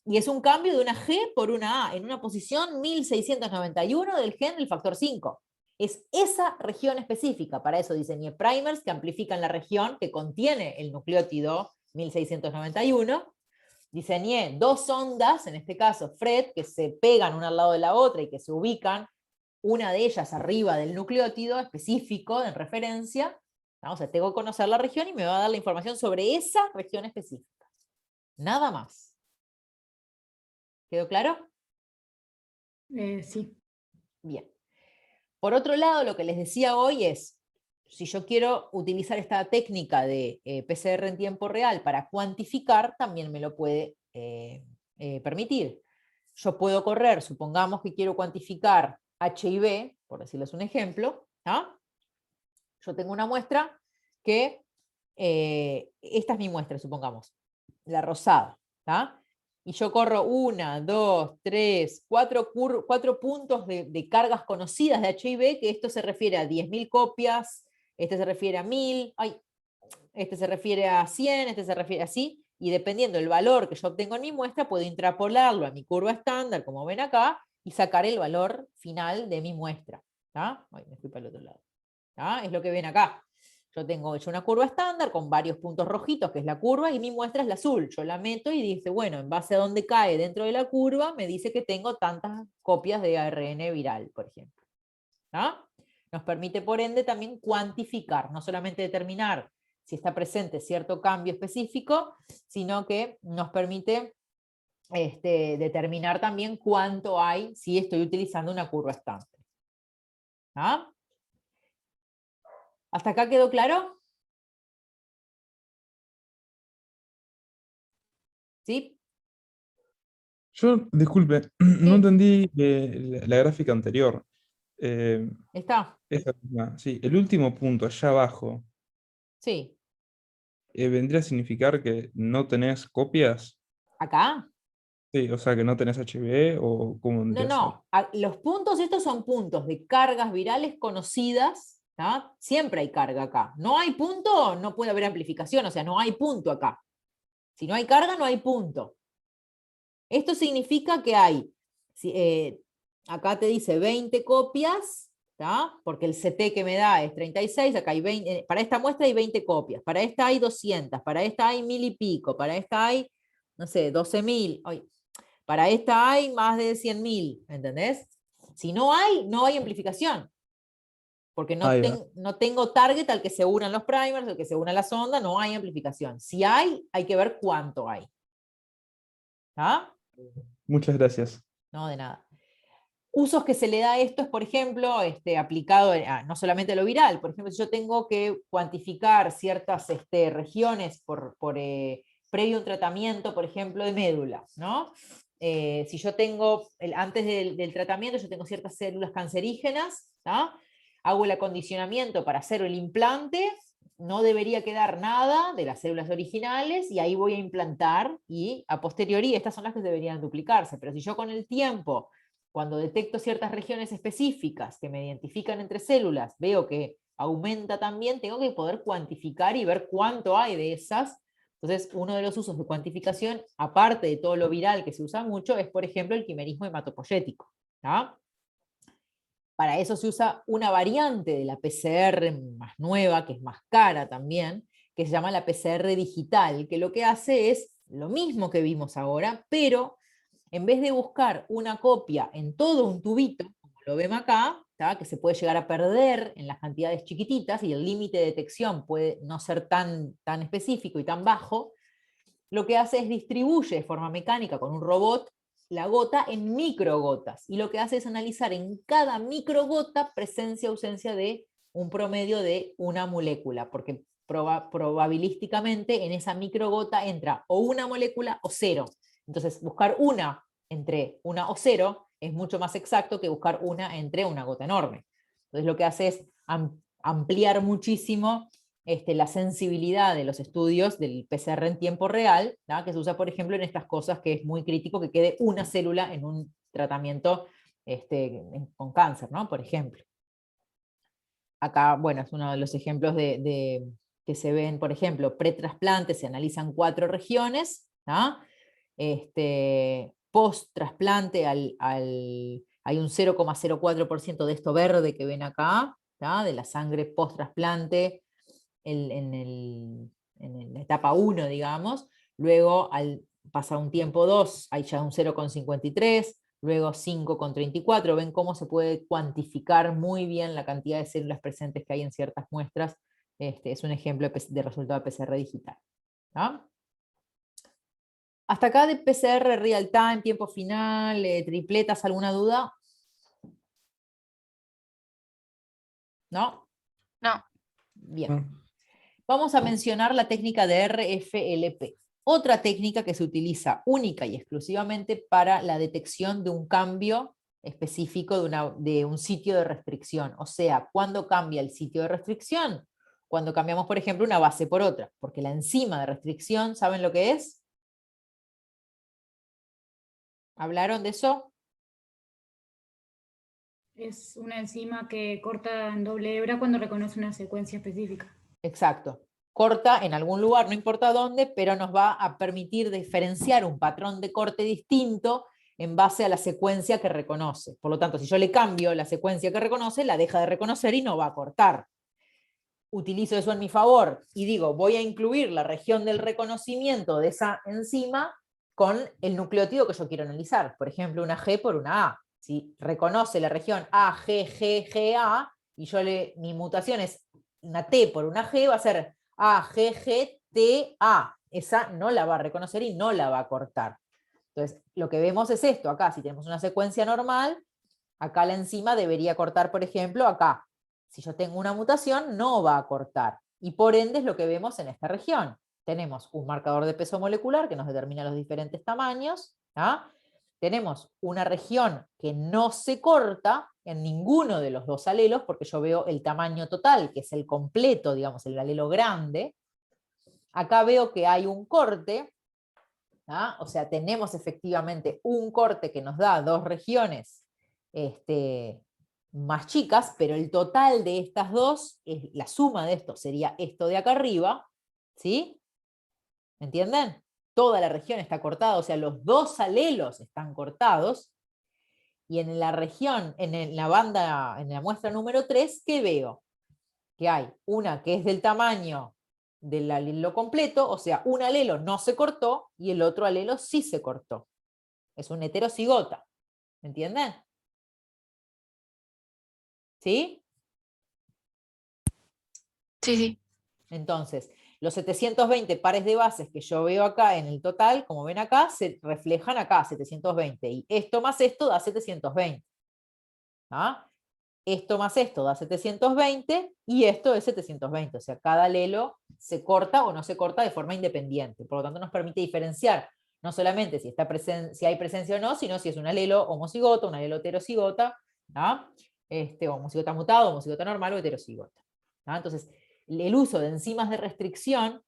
Y es un cambio de una G por una A, en una posición 1691 del gen del factor 5. Es esa región específica. Para eso diseñé primers que amplifican la región que contiene el nucleótido 1691. Diseñé 2 ondas, en este caso FRET, que se pegan una al lado de la otra y que se ubican, una de ellas arriba del nucleótido específico en referencia. O sea, tengo que conocer la región y me va a dar la información sobre esa región específica. Nada más. ¿Quedó claro? Sí. Bien. Por otro lado, lo que les decía hoy es, si yo quiero utilizar esta técnica de PCR en tiempo real para cuantificar, también me lo puede permitir. Yo puedo correr, supongamos que quiero cuantificar HIV, por decirles un ejemplo, ¿ah? Yo tengo una muestra que, esta es mi muestra, supongamos, la rosada, ¿ah? Y yo corro 1, 2, 3, 4 puntos de cargas conocidas de HIV, que esto se refiere a 10.000 copias, este se refiere a 1.000, este se refiere a 100, este se refiere así, y dependiendo del valor que yo obtengo en mi muestra, puedo intrapolarlo a mi curva estándar, como ven acá, y sacar el valor final de mi muestra. ¿Ah? Ay, me fui para el otro lado. ¿Ah? Es lo que ven acá. Yo tengo hecho una curva estándar con varios puntos rojitos, que es la curva, y mi muestra es la azul. Yo la meto y dice, bueno, en base a dónde cae dentro de la curva, me dice que tengo tantas copias de ARN viral, por ejemplo. ¿Ah? Nos permite, por ende, también cuantificar, no solamente determinar si está presente cierto cambio específico, sino que nos permite determinar también cuánto hay si estoy utilizando una curva estándar. ¿Ah? ¿Hasta acá quedó claro? ¿Sí? Yo, disculpe, no Sí. entendí la gráfica anterior. ¿Está? Esa misma, sí, el último punto, allá abajo, Sí. ¿vendría a significar que no tenés copias? ¿Acá? Sí, o sea, que no tenés HIV o cómo No, vendría a ser. no. Los puntos estos son puntos de cargas virales conocidas. ¿Ah? Siempre hay carga acá. No hay punto, no puede haber amplificación, o sea, no hay punto acá. Si no hay carga, no hay punto. Esto significa que hay, acá te dice 20 copias, ¿tá? Porque el CT que me da es 36, acá hay 20, para esta muestra hay 20 copias, para esta hay 200, para esta hay 1.000 y pico, para esta hay, no sé, 12.000, para esta hay más de 100.000, ¿entendés? Si no hay amplificación, porque Ahí va. no tengo target al que se unan los primers, al que se una la sonda, no hay amplificación. Si hay que ver cuánto hay. ¿Ah? Muchas gracias. No, de nada. Usos que se le da a esto es, por ejemplo, aplicado no solamente a lo viral. Por ejemplo, si yo tengo que cuantificar ciertas regiones previo a un tratamiento, por ejemplo, de médula, ¿no? Si yo tengo, antes del tratamiento, yo tengo ciertas células cancerígenas, ¿no? Hago el acondicionamiento para hacer el implante, no debería quedar nada de las células originales, y ahí voy a implantar, y a posteriori estas son las que deberían duplicarse. Pero si yo con el tiempo, cuando detecto ciertas regiones específicas que me identifican entre células, veo que aumenta también, tengo que poder cuantificar y ver cuánto hay de esas. Entonces, uno de los usos de cuantificación, aparte de todo lo viral que se usa mucho, es, por ejemplo, el quimerismo hematopoyético. ¿Ah? Para eso se usa una variante de la PCR más nueva, que es más cara también, que se llama la PCR digital, que lo que hace es lo mismo que vimos ahora, pero en vez de buscar una copia en todo un tubito, como lo vemos acá, ¿tá? Que se puede llegar a perder en las cantidades chiquititas y el límite de detección puede no ser tan específico y tan bajo, lo que hace es distribuye de forma mecánica con un robot la gota en microgotas, y lo que hace es analizar en cada microgota presencia o ausencia de un promedio de una molécula, porque probabilísticamente en esa microgota entra o una molécula o cero. Entonces, buscar una entre una o cero es mucho más exacto que buscar una entre una gota enorme. Entonces, lo que hace es ampliar muchísimo la sensibilidad de los estudios del PCR en tiempo real, ¿no? Que se usa, por ejemplo, en estas cosas que es muy crítico que quede una célula en un tratamiento con cáncer, ¿no? Por ejemplo. Acá, bueno, es uno de los ejemplos que se ven, por ejemplo, pretrasplantes, se analizan 4 regiones, ¿no? post trasplante hay un 0,04% de esto verde que ven acá, ¿tá? De la sangre post trasplante en la etapa 1, digamos. Luego, al pasar un tiempo 2, hay ya un 0,53, luego 5,34. Ven cómo se puede cuantificar muy bien la cantidad de células presentes que hay en ciertas muestras. Es un ejemplo de resultado de PCR digital. ¿Tá? Hasta acá de PCR real time, tiempo final, tripletas, ¿alguna duda? ¿No? No. Bien. Vamos a mencionar la técnica de RFLP, otra técnica que se utiliza única y exclusivamente para la detección de un cambio específico de un sitio de restricción. O sea, ¿cuándo cambia el sitio de restricción? Cuando cambiamos, por ejemplo, una base por otra, porque la enzima de restricción, ¿saben lo que es? ¿Hablaron de eso? Es una enzima que corta en doble hebra cuando reconoce una secuencia específica. Exacto. Corta en algún lugar, no importa dónde, pero nos va a permitir diferenciar un patrón de corte distinto en base a la secuencia que reconoce. Por lo tanto, si yo le cambio la secuencia que reconoce, la deja de reconocer y no va a cortar. Utilizo eso en mi favor y digo, voy a incluir la región del reconocimiento de esa enzima con el nucleótido que yo quiero analizar. Por ejemplo, una G por una A. Si reconoce la región A, G, G, G, A, y mi mutación es una T por una G, va a ser A, G, G, T, A. Esa no la va a reconocer y no la va a cortar. Entonces, lo que vemos es esto. Acá, si tenemos una secuencia normal, acá la enzima debería cortar, por ejemplo, acá. Si yo tengo una mutación, no va a cortar. Y por ende es lo que vemos en esta región. Tenemos un marcador de peso molecular que nos determina los diferentes tamaños. ¿Ah? Tenemos una región que no se corta en ninguno de los dos alelos, porque yo veo el tamaño total, que es el completo, digamos, el alelo grande. Acá veo que hay un corte, ¿ah? O sea, tenemos efectivamente un corte que nos da dos regiones más chicas, pero el total de estas dos, la suma de esto sería esto de acá arriba, ¿sí? ¿Entienden? Toda la región está cortada, o sea, los dos alelos están cortados, y en la región, en la banda, en la muestra número 3, ¿qué veo? Que hay una que es del tamaño del alelo completo, o sea, un alelo no se cortó y el otro alelo sí se cortó. Es un heterocigota, ¿entienden? ¿Sí? Sí, sí. Entonces, los 720 pares de bases que yo veo acá en el total, como ven acá, se reflejan acá, 720. Y esto más esto da 720. ¿Ah? Esto más esto da 720 y esto es 720. O sea, cada alelo se corta o no se corta de forma independiente. Por lo tanto, nos permite diferenciar no solamente si hay presencia o no, sino si es un alelo homocigota, un alelo heterocigota, ¿ah? O homocigota mutado, homocigota normal o heterocigota. ¿Ah? Entonces, el uso de enzimas de restricción,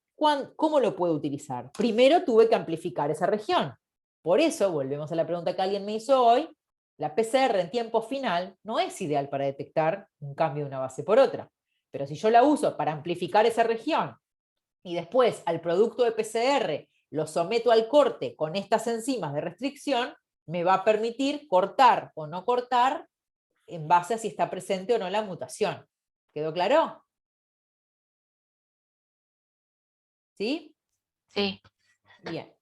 ¿cómo lo puedo utilizar? Primero tuve que amplificar esa región. Por eso, volvemos a la pregunta que alguien me hizo hoy, la PCR en tiempo final no es ideal para detectar un cambio de una base por otra. Pero si yo la uso para amplificar esa región y después al producto de PCR lo someto al corte con estas enzimas de restricción, me va a permitir cortar o no cortar en base a si está presente o no la mutación. ¿Quedó claro? ¿Sí? Sí. Bien.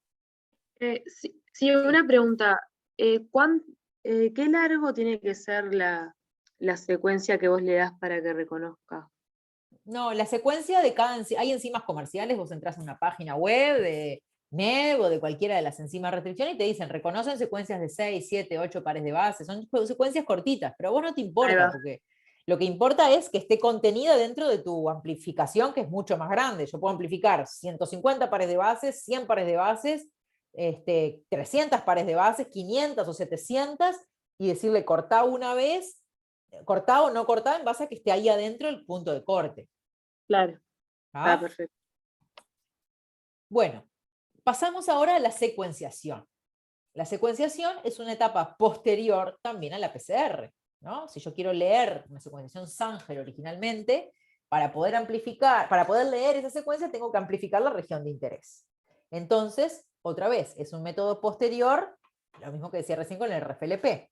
Sí, una pregunta. ¿Qué largo tiene que ser la secuencia que vos le das para que reconozca? No, la secuencia de cada hay enzimas comerciales, vos entras a una página web de NEB o de cualquiera de las enzimas de restricción y te dicen, reconocen secuencias de 6, 7, 8 pares de bases, son secuencias cortitas, pero a vos no te importa, porque lo que importa es que esté contenida dentro de tu amplificación, que es mucho más grande. Yo puedo amplificar 150 pares de bases, 100 pares de bases, 300 pares de bases, 500 o 700, y decirle cortá una vez, cortá o no cortá en base a que esté ahí adentro el punto de corte. Claro. ¿Ah? Perfecto. Bueno, pasamos ahora a la secuenciación. La secuenciación es una etapa posterior también a la PCR, ¿no? Si yo quiero leer una secuenciación Sanger originalmente, para poder amplificar, para poder leer esa secuencia tengo que amplificar la región de interés. Entonces, otra vez, es un método posterior, lo mismo que decía recién con el RFLP.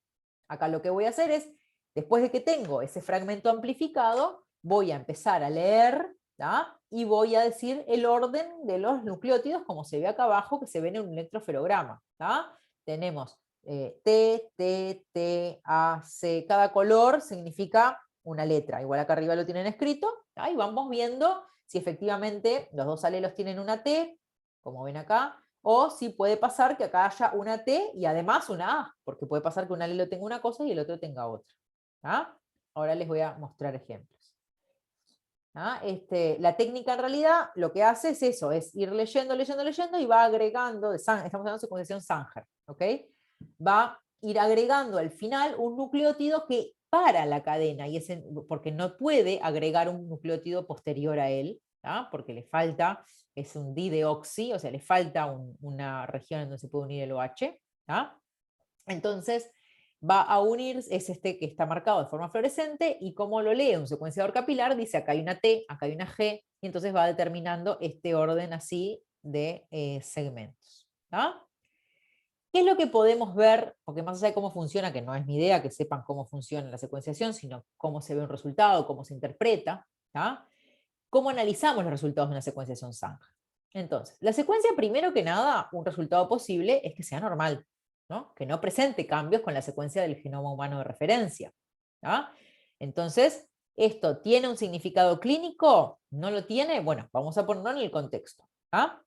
Acá lo que voy a hacer es, después de que tengo ese fragmento amplificado, voy a empezar a leer, ¿tá? Y voy a decir el orden de los nucleótidos, como se ve acá abajo, que se ven en un electroferograma, ¿tá? Tenemos T, T, T, A, C, cada color significa una letra, igual acá arriba lo tienen escrito, ¿tá? Y vamos viendo si efectivamente los dos alelos tienen una T, como ven acá, o si puede pasar que acá haya una T y además una A, porque puede pasar que un alelo tenga una cosa y el otro tenga otra. ¿Ah? Ahora les voy a mostrar ejemplos. ¿Ah? La técnica en realidad lo que hace es eso, es ir leyendo, leyendo, leyendo y va agregando, estamos hablando de secuenciación Sanger, ¿ok? Va a ir agregando al final un nucleótido que para la cadena, y porque no puede agregar un nucleótido posterior a él, ¿tá? Porque le falta, es un dideoxi, o sea, le falta una región en donde se puede unir el OH. ¿Tá? Entonces, va a unir, es este que está marcado de forma fluorescente, y como lo lee un secuenciador capilar, dice acá hay una T, acá hay una G, y entonces va determinando este orden así de segmentos. ¿Tá? ¿Qué es lo que podemos ver? Porque más allá de cómo funciona, que no es mi idea que sepan cómo funciona la secuenciación, sino cómo se ve un resultado, cómo se interpreta, ¿tá? ¿Cómo analizamos los resultados de una secuenciación Sanger? Entonces, la secuencia, primero que nada, un resultado posible es que sea normal, ¿no? Que no presente cambios con la secuencia del genoma humano de referencia. ¿Tá? Entonces, ¿esto tiene un significado clínico? ¿No lo tiene? Bueno, vamos a ponerlo en el contexto. ¿Tá?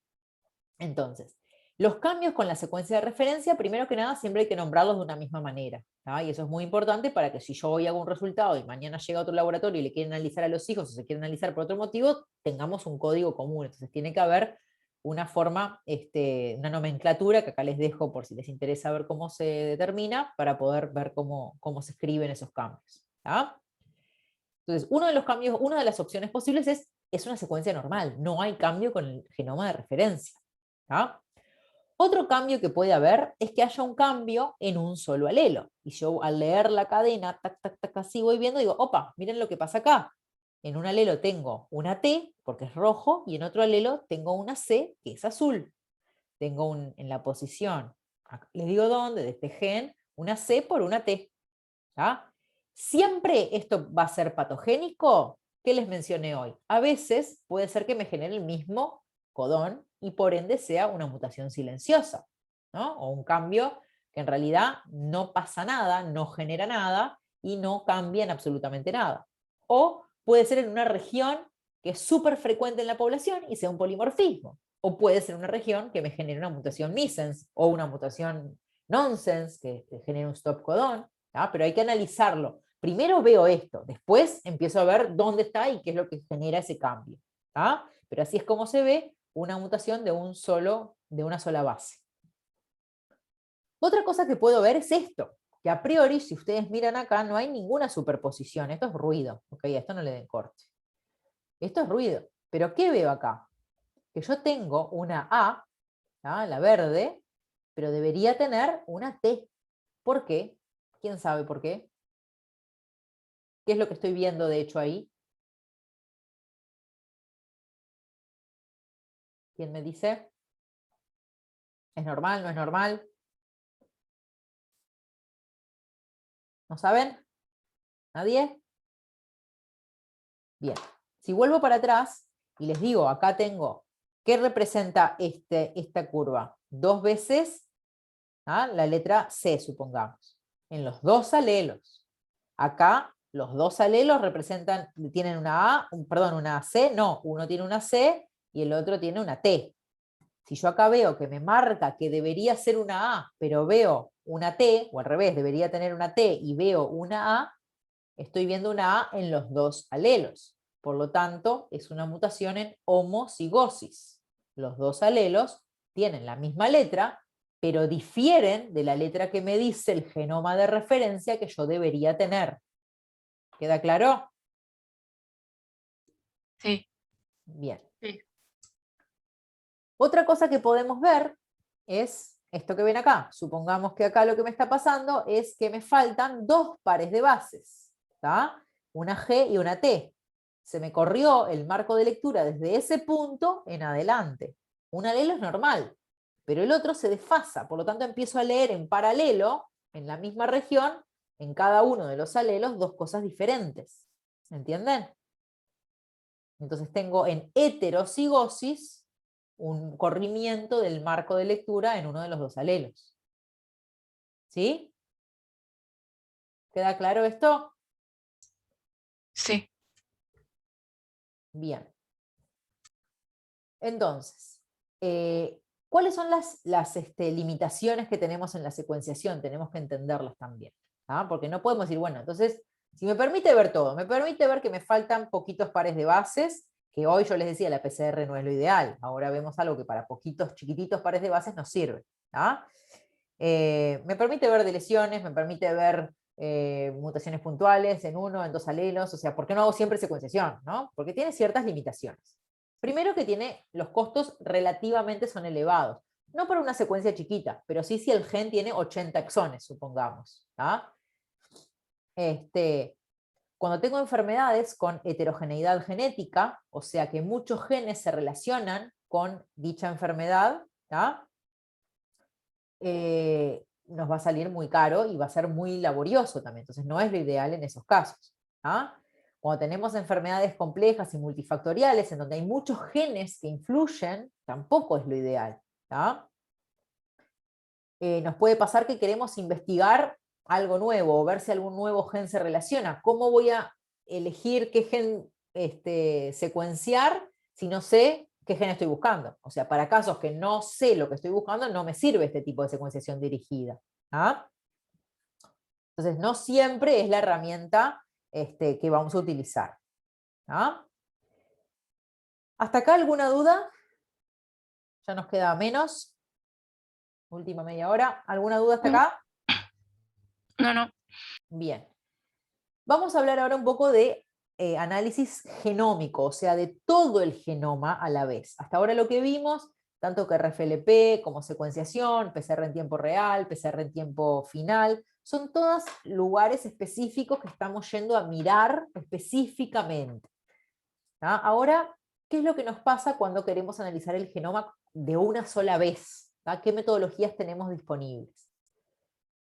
Entonces, los cambios con la secuencia de referencia, primero que nada, siempre hay que nombrarlos de una misma manera. ¿Tá? Y eso es muy importante para que si yo hoy hago un resultado y mañana llega a otro laboratorio y le quieren analizar a los hijos o se quieren analizar por otro motivo, tengamos un código común. Entonces tiene que haber una forma, una nomenclatura que acá les dejo por si les interesa ver cómo se determina, para poder ver cómo se escriben esos cambios. ¿Tá? Entonces, uno de los cambios, una de las opciones posibles es una secuencia normal, no hay cambio con el genoma de referencia. ¿Tá? Otro cambio que puede haber es que haya un cambio en un solo alelo. Y yo al leer la cadena, tac, tac, tac, así voy viendo, digo, opa, miren lo que pasa acá. En un alelo tengo una T, porque es rojo, y en otro alelo tengo una C, que es azul. Tengo en la posición, les digo dónde, de este gen, una C por una T. ¿Tá? ¿Siempre esto va a ser patogénico? ¿Qué les mencioné hoy? A veces puede ser que me genere el mismo codón y por ende sea una mutación silenciosa, ¿no? O un cambio que en realidad no pasa nada, no genera nada y no cambia en absolutamente nada. O puede ser en una región que es súper frecuente en la población y sea un polimorfismo. O puede ser una región que me genere una mutación missense o una mutación nonsense que genere un stop codón. ¿Tá? Pero hay que analizarlo. Primero veo esto, después empiezo a ver dónde está y qué es lo que genera ese cambio. ¿Tá? Pero así es como se ve una mutación de una sola base. Otra cosa que puedo ver es esto, que a priori, si ustedes miran acá, no hay ninguna superposición. Esto es ruido. Ok, a esto no le den corte. Esto es ruido. Pero ¿qué veo acá? Que yo tengo una A, ¿tá? La verde, pero debería tener una T. ¿Por qué? ¿Quién sabe por qué? ¿Qué es lo que estoy viendo de hecho ahí? ¿Quién me dice? ¿Es normal? ¿No es normal? ¿No saben? ¿Nadie? Bien. Si vuelvo para atrás y les digo, acá tengo, ¿qué representa esta curva? 2 veces la letra C, supongamos. En los dos alelos. Acá los dos alelos tienen una C, no, uno tiene una C y el otro tiene una T. Si yo acá veo que me marca que debería ser una A, pero veo una T, o al revés, debería tener una T y veo una A, estoy viendo una A en los dos alelos. Por lo tanto, es una mutación en homocigosis. Los dos alelos tienen la misma letra, pero difieren de la letra que me dice el genoma de referencia que yo debería tener. ¿Queda claro? Sí. Bien. Sí. Otra cosa que podemos ver es esto que ven acá. Supongamos que acá lo que me está pasando es que me faltan 2 pares de bases. ¿Tá? Una G y una T. Se me corrió el marco de lectura desde ese punto en adelante. Un alelo es normal, pero el otro se desfasa, por lo tanto empiezo a leer en paralelo, en la misma región, en cada uno de los alelos, dos cosas diferentes. ¿Entienden? Entonces tengo en heterocigosis un corrimiento del marco de lectura en uno de los dos alelos. ¿Sí? ¿Queda claro esto? Sí. Bien. Entonces, ¿cuáles son las limitaciones que tenemos en la secuenciación? Tenemos que entenderlas también. ¿Ah? Porque no podemos decir, bueno, entonces, si me permite ver todo, me permite ver que me faltan poquitos pares de bases, que hoy yo les decía, la PCR no es lo ideal. Ahora vemos algo que para poquitos, chiquititos pares de bases nos sirve. ¿Ah? Me permite ver deleciones, me permite ver mutaciones puntuales en uno, en dos alelos, o sea, ¿por qué no hago siempre secuenciación? ¿No? Porque tiene ciertas limitaciones. Primero que los costos relativamente son elevados. No para una secuencia chiquita, pero sí si el gen tiene 80 exones, supongamos. ¿Ah? Cuando tengo enfermedades con heterogeneidad genética, o sea que muchos genes se relacionan con dicha enfermedad, ¿ah? Nos va a salir muy caro y va a ser muy laborioso también. Entonces no es lo ideal en esos casos. ¿Ah? Cuando tenemos enfermedades complejas y multifactoriales, en donde hay muchos genes que influyen, tampoco es lo ideal. ¿Ah? Nos puede pasar que queremos investigar algo nuevo, o ver si algún nuevo gen se relaciona. ¿Cómo voy a elegir qué gen secuenciar si no sé qué gen estoy buscando? O sea, para casos que no sé lo que estoy buscando, no me sirve este tipo de secuenciación dirigida. ¿Ah? Entonces, no siempre es la herramienta que vamos a utilizar. ¿Ah? ¿Hasta acá alguna duda? Ya nos queda menos. Última media hora. ¿Alguna duda hasta acá? No. Bien. Vamos a hablar ahora un poco de análisis genómico, o sea, de todo el genoma a la vez. Hasta ahora lo que vimos, tanto que RFLP como secuenciación, PCR en tiempo real, PCR en tiempo final, son todos lugares específicos que estamos yendo a mirar específicamente. ¿Ah? Ahora, ¿qué es lo que nos pasa cuando queremos analizar el genoma de una sola vez? ¿Ah? ¿Qué metodologías tenemos disponibles?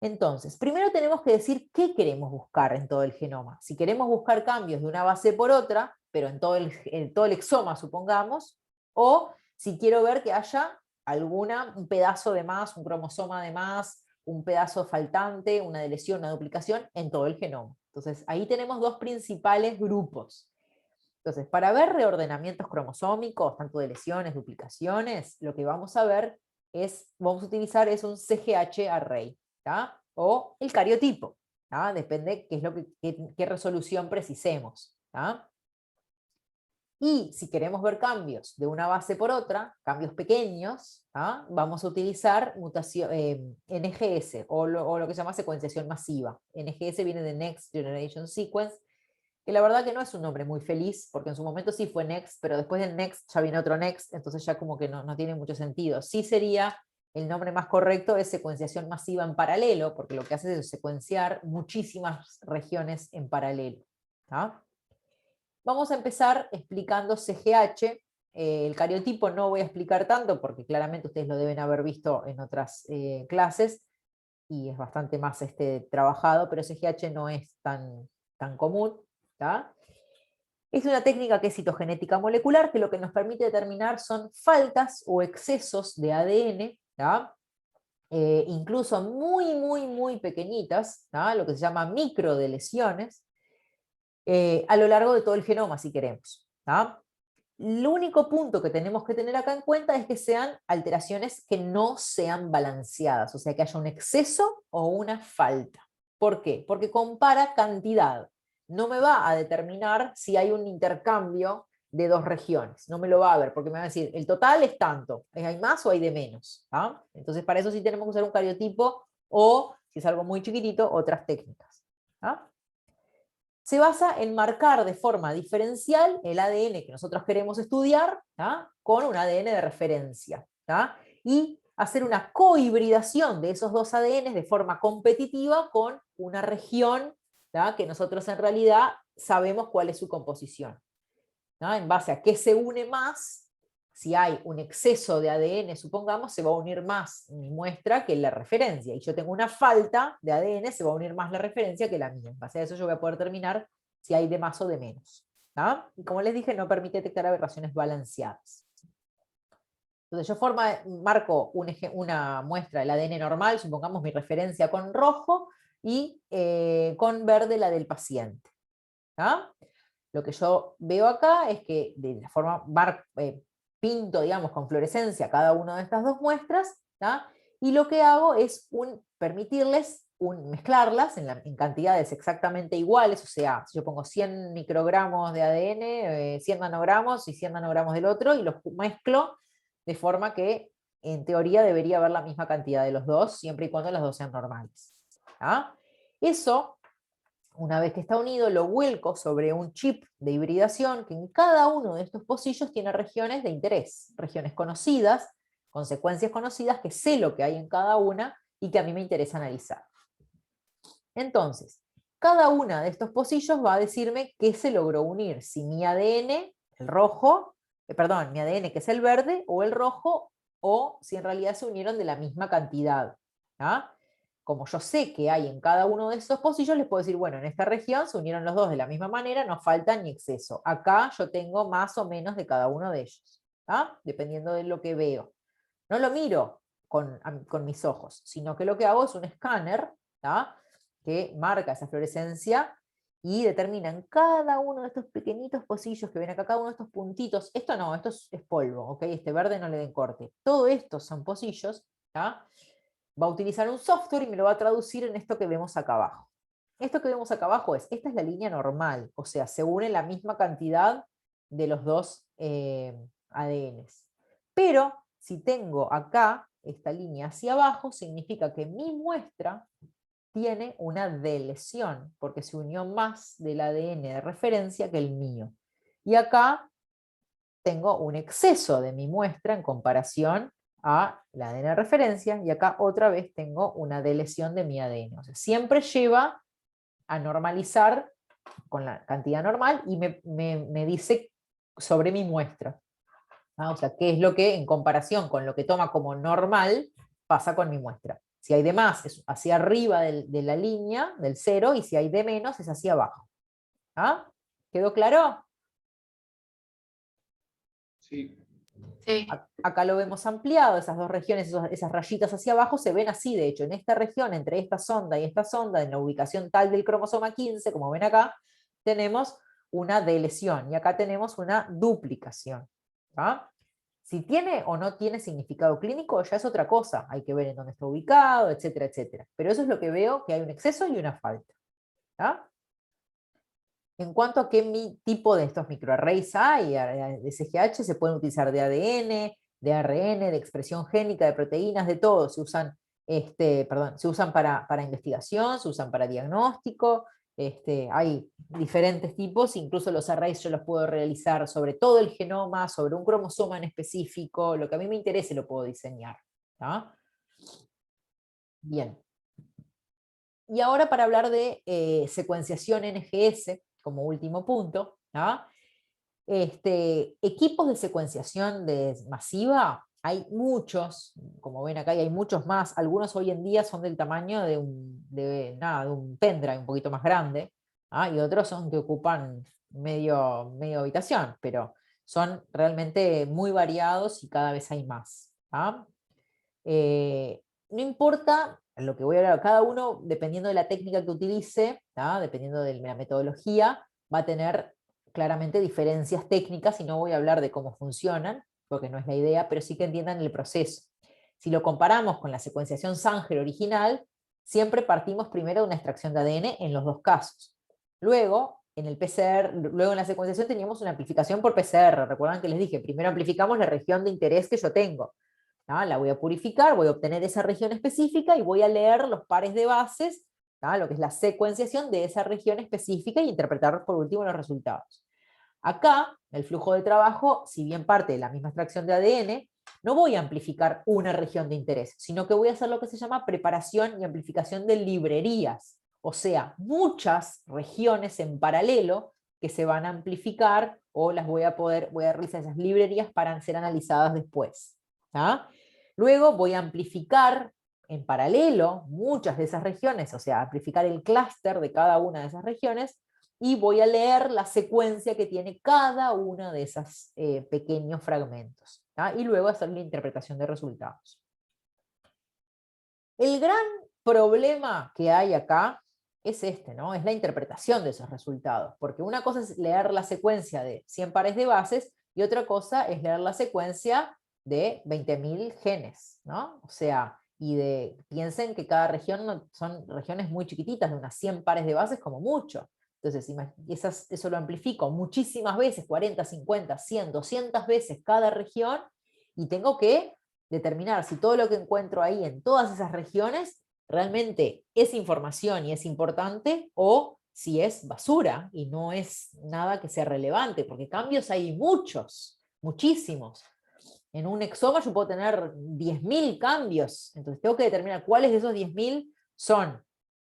Entonces, primero tenemos que decir qué queremos buscar en todo el genoma. Si queremos buscar cambios de una base por otra, pero en todo el exoma, supongamos, o si quiero ver que haya un pedazo de más, un cromosoma de más, un pedazo faltante, una deleción, una duplicación en todo el genoma. Entonces, ahí tenemos dos principales grupos. Entonces, para ver reordenamientos cromosómicos, tanto de lesiones, duplicaciones, lo que vamos a ver vamos a utilizar un CGH array. ¿tá? O el cariotipo, ¿tá? Depende qué resolución precisemos. ¿tá? Y si queremos ver cambios de una base por otra, cambios pequeños, ¿tá? Vamos a utilizar NGS, o lo que se llama secuenciación masiva. NGS viene de Next Generation Sequence, que la verdad que no es un nombre muy feliz, porque en su momento sí fue Next, pero después del Next ya viene otro Next, entonces ya como que no tiene mucho sentido. Sí sería, el nombre más correcto es secuenciación masiva en paralelo, porque lo que hace es secuenciar muchísimas regiones en paralelo. ¿tá? Vamos a empezar explicando CGH. El cariotipo no voy a explicar tanto, porque claramente ustedes lo deben haber visto en otras clases, y es bastante más trabajado, pero CGH no es tan común. ¿tá? Es una técnica que es citogenética molecular, que lo que nos permite determinar son faltas o excesos de ADN, ¿tá? Incluso muy, muy, muy pequeñitas, ¿tá? Lo que se llama microdeleciones, a lo largo de todo el genoma, si queremos. ¿tá? El único punto que tenemos que tener acá en cuenta es que sean alteraciones que no sean balanceadas, o sea, que haya un exceso o una falta. ¿Por qué? Porque compara cantidad. No me va a determinar si hay un intercambio de dos regiones. No me lo va a ver, porque me va a decir, el total es tanto. ¿Hay más o hay de menos? ¿tá? Entonces, para eso sí tenemos que usar un cariotipo o, si es algo muy chiquitito, otras técnicas. ¿tá? Se basa en marcar de forma diferencial el ADN que nosotros queremos estudiar, ¿tá? Con un ADN de referencia. ¿tá? Y hacer una cohibridación de esos dos ADN de forma competitiva con una región, ¿tá? Que nosotros en realidad sabemos cuál es su composición. ¿tá? En base a qué se une más, si hay un exceso de ADN, supongamos, se va a unir más mi muestra que la referencia, y yo tengo una falta de ADN, se va a unir más la referencia que la mía. En base a eso yo voy a poder determinar si hay de más o de menos. ¿Tá? Y como les dije, no permite detectar aberraciones balanceadas. Entonces yo marco una muestra del ADN normal, supongamos mi referencia con rojo, y con verde la del paciente. ¿Tá? Lo que yo veo acá es que de la forma pinto, digamos, con fluorescencia cada una de estas dos muestras, ¿tá? Y lo que hago es permitirles mezclarlas en cantidades exactamente iguales, o sea, si yo pongo 100 microgramos de ADN, 100 nanogramos y 100 nanogramos del otro, y los mezclo de forma que en teoría debería haber la misma cantidad de los dos, siempre y cuando las dos sean normales. ¿Tá? Eso, una vez que está unido, lo vuelco sobre un chip de hibridación que en cada uno de estos pocillos tiene regiones de interés, regiones conocidas, consecuencias conocidas, que sé lo que hay en cada una y que a mí me interesa analizar. Entonces, cada una de estos pocillos va a decirme qué se logró unir, si mi ADN, el rojo, mi ADN que es el verde, o el rojo, o si en realidad se unieron de la misma cantidad. ¿Ah? Como yo sé que hay en cada uno de esos pocillos, les puedo decir, bueno, en esta región se unieron los dos de la misma manera, no falta ni exceso. Acá yo tengo más o menos de cada uno de ellos, ¿ah? Dependiendo de lo que veo. No lo miro con mis ojos, sino que lo que hago es un escáner, ¿ah? Que marca esa fluorescencia y determina en cada uno de estos pequeñitos pocillos que ven acá, cada uno de estos puntitos, esto no, esto es polvo, ¿ok? Este verde no le den corte. Todo estos son pocillos, ¿ah? Va a utilizar un software y me lo va a traducir en esto que vemos acá abajo. Esto que vemos acá abajo esta es la línea normal, o sea, se une la misma cantidad de los dos ADNs. Pero si tengo acá esta línea hacia abajo, significa que mi muestra tiene una delesión, porque se unió más del ADN de referencia que el mío. Y acá tengo un exceso de mi muestra en comparación a la ADN de referencia, y acá otra vez tengo una delesión de mi ADN. O sea, siempre lleva a normalizar con la cantidad normal y me dice sobre mi muestra. ¿Ah? O sea, qué es lo que en comparación con lo que toma como normal pasa con mi muestra. Si hay de más es hacia arriba de la línea, del 0, y si hay de menos es hacia abajo. ¿Ah? ¿Quedó claro? Sí. Sí. Acá lo vemos ampliado, esas dos regiones, esas rayitas hacia abajo se ven así, de hecho, en esta región, entre esta sonda y esta sonda, en la ubicación tal del cromosoma 15, como ven acá, tenemos una delesión, y acá tenemos una duplicación. ¿Ah? Si tiene o no tiene significado clínico ya es otra cosa, hay que ver en dónde está ubicado, etcétera, etcétera. Pero eso es lo que veo, que hay un exceso y una falta. ¿Ah? En cuanto a qué tipo de estos microarrays hay, de CGH se pueden utilizar de ADN, de ARN, de expresión génica, de proteínas, de todo. Se usan, se usan para investigación, se usan para diagnóstico, hay diferentes tipos, incluso los arrays yo los puedo realizar sobre todo el genoma, sobre un cromosoma en específico, lo que a mí me interese lo puedo diseñar. ¿Tá? Bien. Y ahora para hablar de secuenciación NGS, como último punto, ¿no? Equipos de secuenciación masiva, hay muchos, como ven acá, y hay muchos más. Algunos hoy en día son del tamaño de un pendrive un poquito más grande, ¿ah? Y otros son que ocupan medio habitación, pero son realmente muy variados y cada vez hay más. ¿Ah? No importa lo que voy a hablar, cada uno, dependiendo de la técnica que utilice, ¿tá? Dependiendo de la metodología, va a tener claramente diferencias técnicas, y no voy a hablar de cómo funcionan, porque no es la idea, pero sí que entiendan el proceso. Si lo comparamos con la secuenciación Sanger original, siempre partimos primero de una extracción de ADN en los dos casos. Luego, en el PCR, luego en la secuenciación teníamos una amplificación por PCR. Recuerdan que les dije, primero amplificamos la región de interés que yo tengo. ¿Ah? La voy a purificar, voy a obtener esa región específica y voy a leer los pares de bases, ¿ah? Lo que es la secuenciación de esa región específica, y interpretar por último los resultados. Acá, el flujo de trabajo, si bien parte de la misma extracción de ADN, no voy a amplificar una región de interés, sino que voy a hacer lo que se llama preparación y amplificación de librerías, o sea, muchas regiones en paralelo que se van a amplificar o las voy a realizar esas librerías para ser analizadas después. ¿Tá? Luego voy a amplificar en paralelo muchas de esas regiones, o sea, amplificar el clúster de cada una de esas regiones, y voy a leer la secuencia que tiene cada uno de esos pequeños fragmentos. ¿Tá? Y luego hacer la interpretación de resultados. El gran problema que hay acá es este, ¿no? Es la interpretación de esos resultados, porque una cosa es leer la secuencia de 100 pares de bases y otra cosa es leer la secuencia de 20.000 genes, ¿no? O sea, piensen que cada región son regiones muy chiquititas, de unas 100 pares de bases como mucho. Entonces, eso lo amplifico muchísimas veces, 40, 50, 100, 200 veces cada región, y tengo que determinar si todo lo que encuentro ahí en todas esas regiones realmente es información y es importante, o si es basura y no es nada que sea relevante, porque cambios hay muchos, muchísimos. En un exoma yo puedo tener 10.000 cambios, entonces tengo que determinar cuáles de esos 10.000 son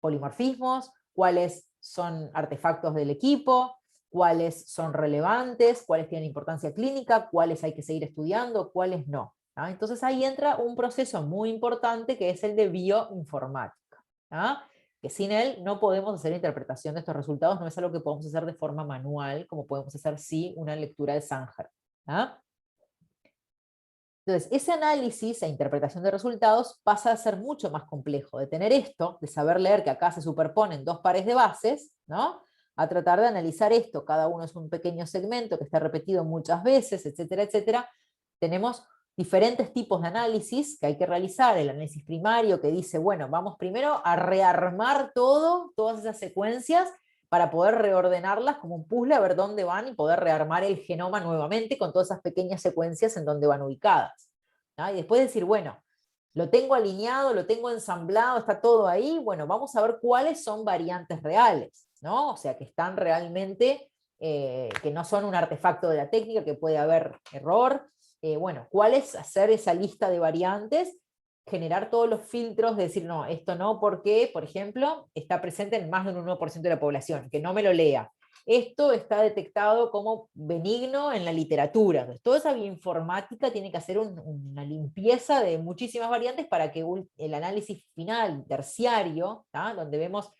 polimorfismos, cuáles son artefactos del equipo, cuáles son relevantes, cuáles tienen importancia clínica, cuáles hay que seguir estudiando, cuáles no. ¿Ah? Entonces ahí entra un proceso muy importante que es el de bioinformática, ¿ah? Que sin él no podemos hacer interpretación de estos resultados, no es algo que podemos hacer de forma manual, como podemos hacer sí una lectura de Sanger. ¿Ah? Entonces ese análisis e interpretación de resultados pasa a ser mucho más complejo, de tener esto, de saber leer que acá se superponen dos pares de bases, ¿no? A tratar de analizar esto, cada uno es un pequeño segmento que está repetido muchas veces, etcétera, etcétera. Tenemos diferentes tipos de análisis que hay que realizar, el análisis primario que dice, bueno, vamos primero a rearmar todas esas secuencias para poder reordenarlas como un puzzle, a ver dónde van y poder rearmar el genoma nuevamente con todas esas pequeñas secuencias en donde van ubicadas. ¿Ah? Y después decir, bueno, lo tengo alineado, lo tengo ensamblado, está todo ahí, bueno, vamos a ver cuáles son variantes reales, ¿no? O sea, que están realmente, que no son un artefacto de la técnica, que puede haber error. Bueno, ¿cuál es hacer esa lista de variantes? Generar todos los filtros de decir, no, esto no, porque, por ejemplo, está presente en más de un 1% de la población, que no me lo lea. Esto está detectado como benigno en la literatura. Entonces, toda esa bioinformática tiene que hacer una limpieza de muchísimas variantes para que el análisis final, terciario, ¿tá? Donde vemos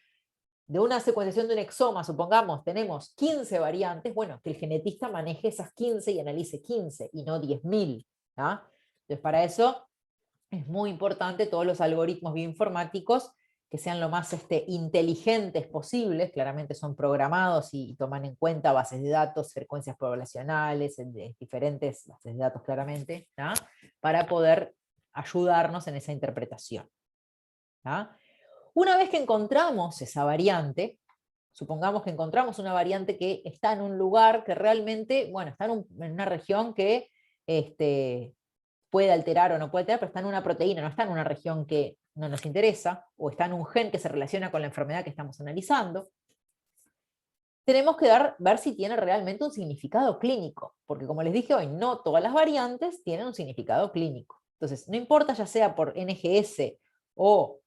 de una secuenciación de un exoma, supongamos, tenemos 15 variantes, bueno, que el genetista maneje esas 15 y analice 15, y no 10.000. Entonces, para eso es muy importante todos los algoritmos bioinformáticos que sean lo más inteligentes posibles, claramente son programados y toman en cuenta bases de datos, frecuencias poblacionales, diferentes bases de datos claramente, ¿tá? Para poder ayudarnos en esa interpretación. ¿Tá? Una vez que encontramos esa variante, supongamos que encontramos una variante que está en un lugar que realmente, bueno, está en una región que puede alterar o no puede alterar, pero está en una proteína, no está en una región que no nos interesa, o está en un gen que se relaciona con la enfermedad que estamos analizando, tenemos que ver si tiene realmente un significado clínico, porque como les dije hoy, no todas las variantes tienen un significado clínico. Entonces, no importa ya sea por NGS o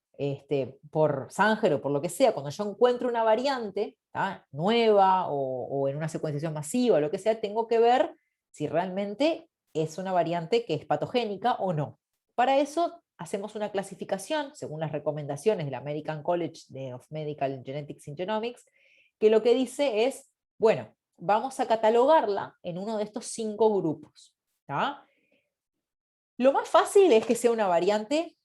por Sanger o por lo que sea, cuando yo encuentro una variante nueva o en una secuenciación masiva o lo que sea, tengo que ver si realmente es una variante que es patogénica o no. Para eso hacemos una clasificación, según las recomendaciones del American College of Medical Genetics and Genomics, que lo que dice es, bueno, vamos a catalogarla en uno de estos 5 grupos. ¿Tá? Lo más fácil es que sea una variante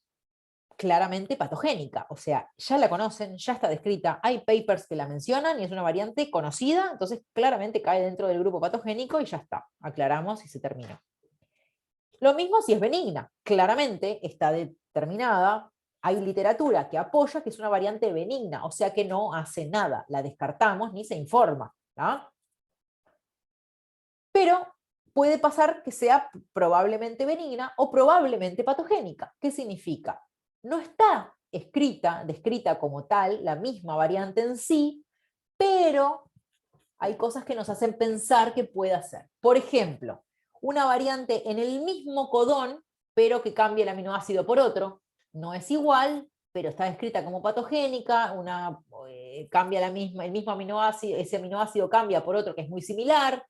claramente patogénica, o sea, ya la conocen, ya está descrita, hay papers que la mencionan y es una variante conocida, entonces claramente cae dentro del grupo patogénico y ya está, aclaramos y se terminó. Lo mismo si es benigna, claramente está determinada, hay literatura que apoya que es una variante benigna, o sea que no hace nada, la descartamos ni se informa. ¿Tá? Pero puede pasar que sea probablemente benigna o probablemente patogénica. ¿Qué significa? No está descrita como tal, la misma variante en sí, pero hay cosas que nos hacen pensar que pueda ser. Por ejemplo, una variante en el mismo codón, pero que cambie el aminoácido por otro, no es igual, pero está descrita como patogénica, cambia el mismo aminoácido, ese aminoácido cambia por otro que es muy similar,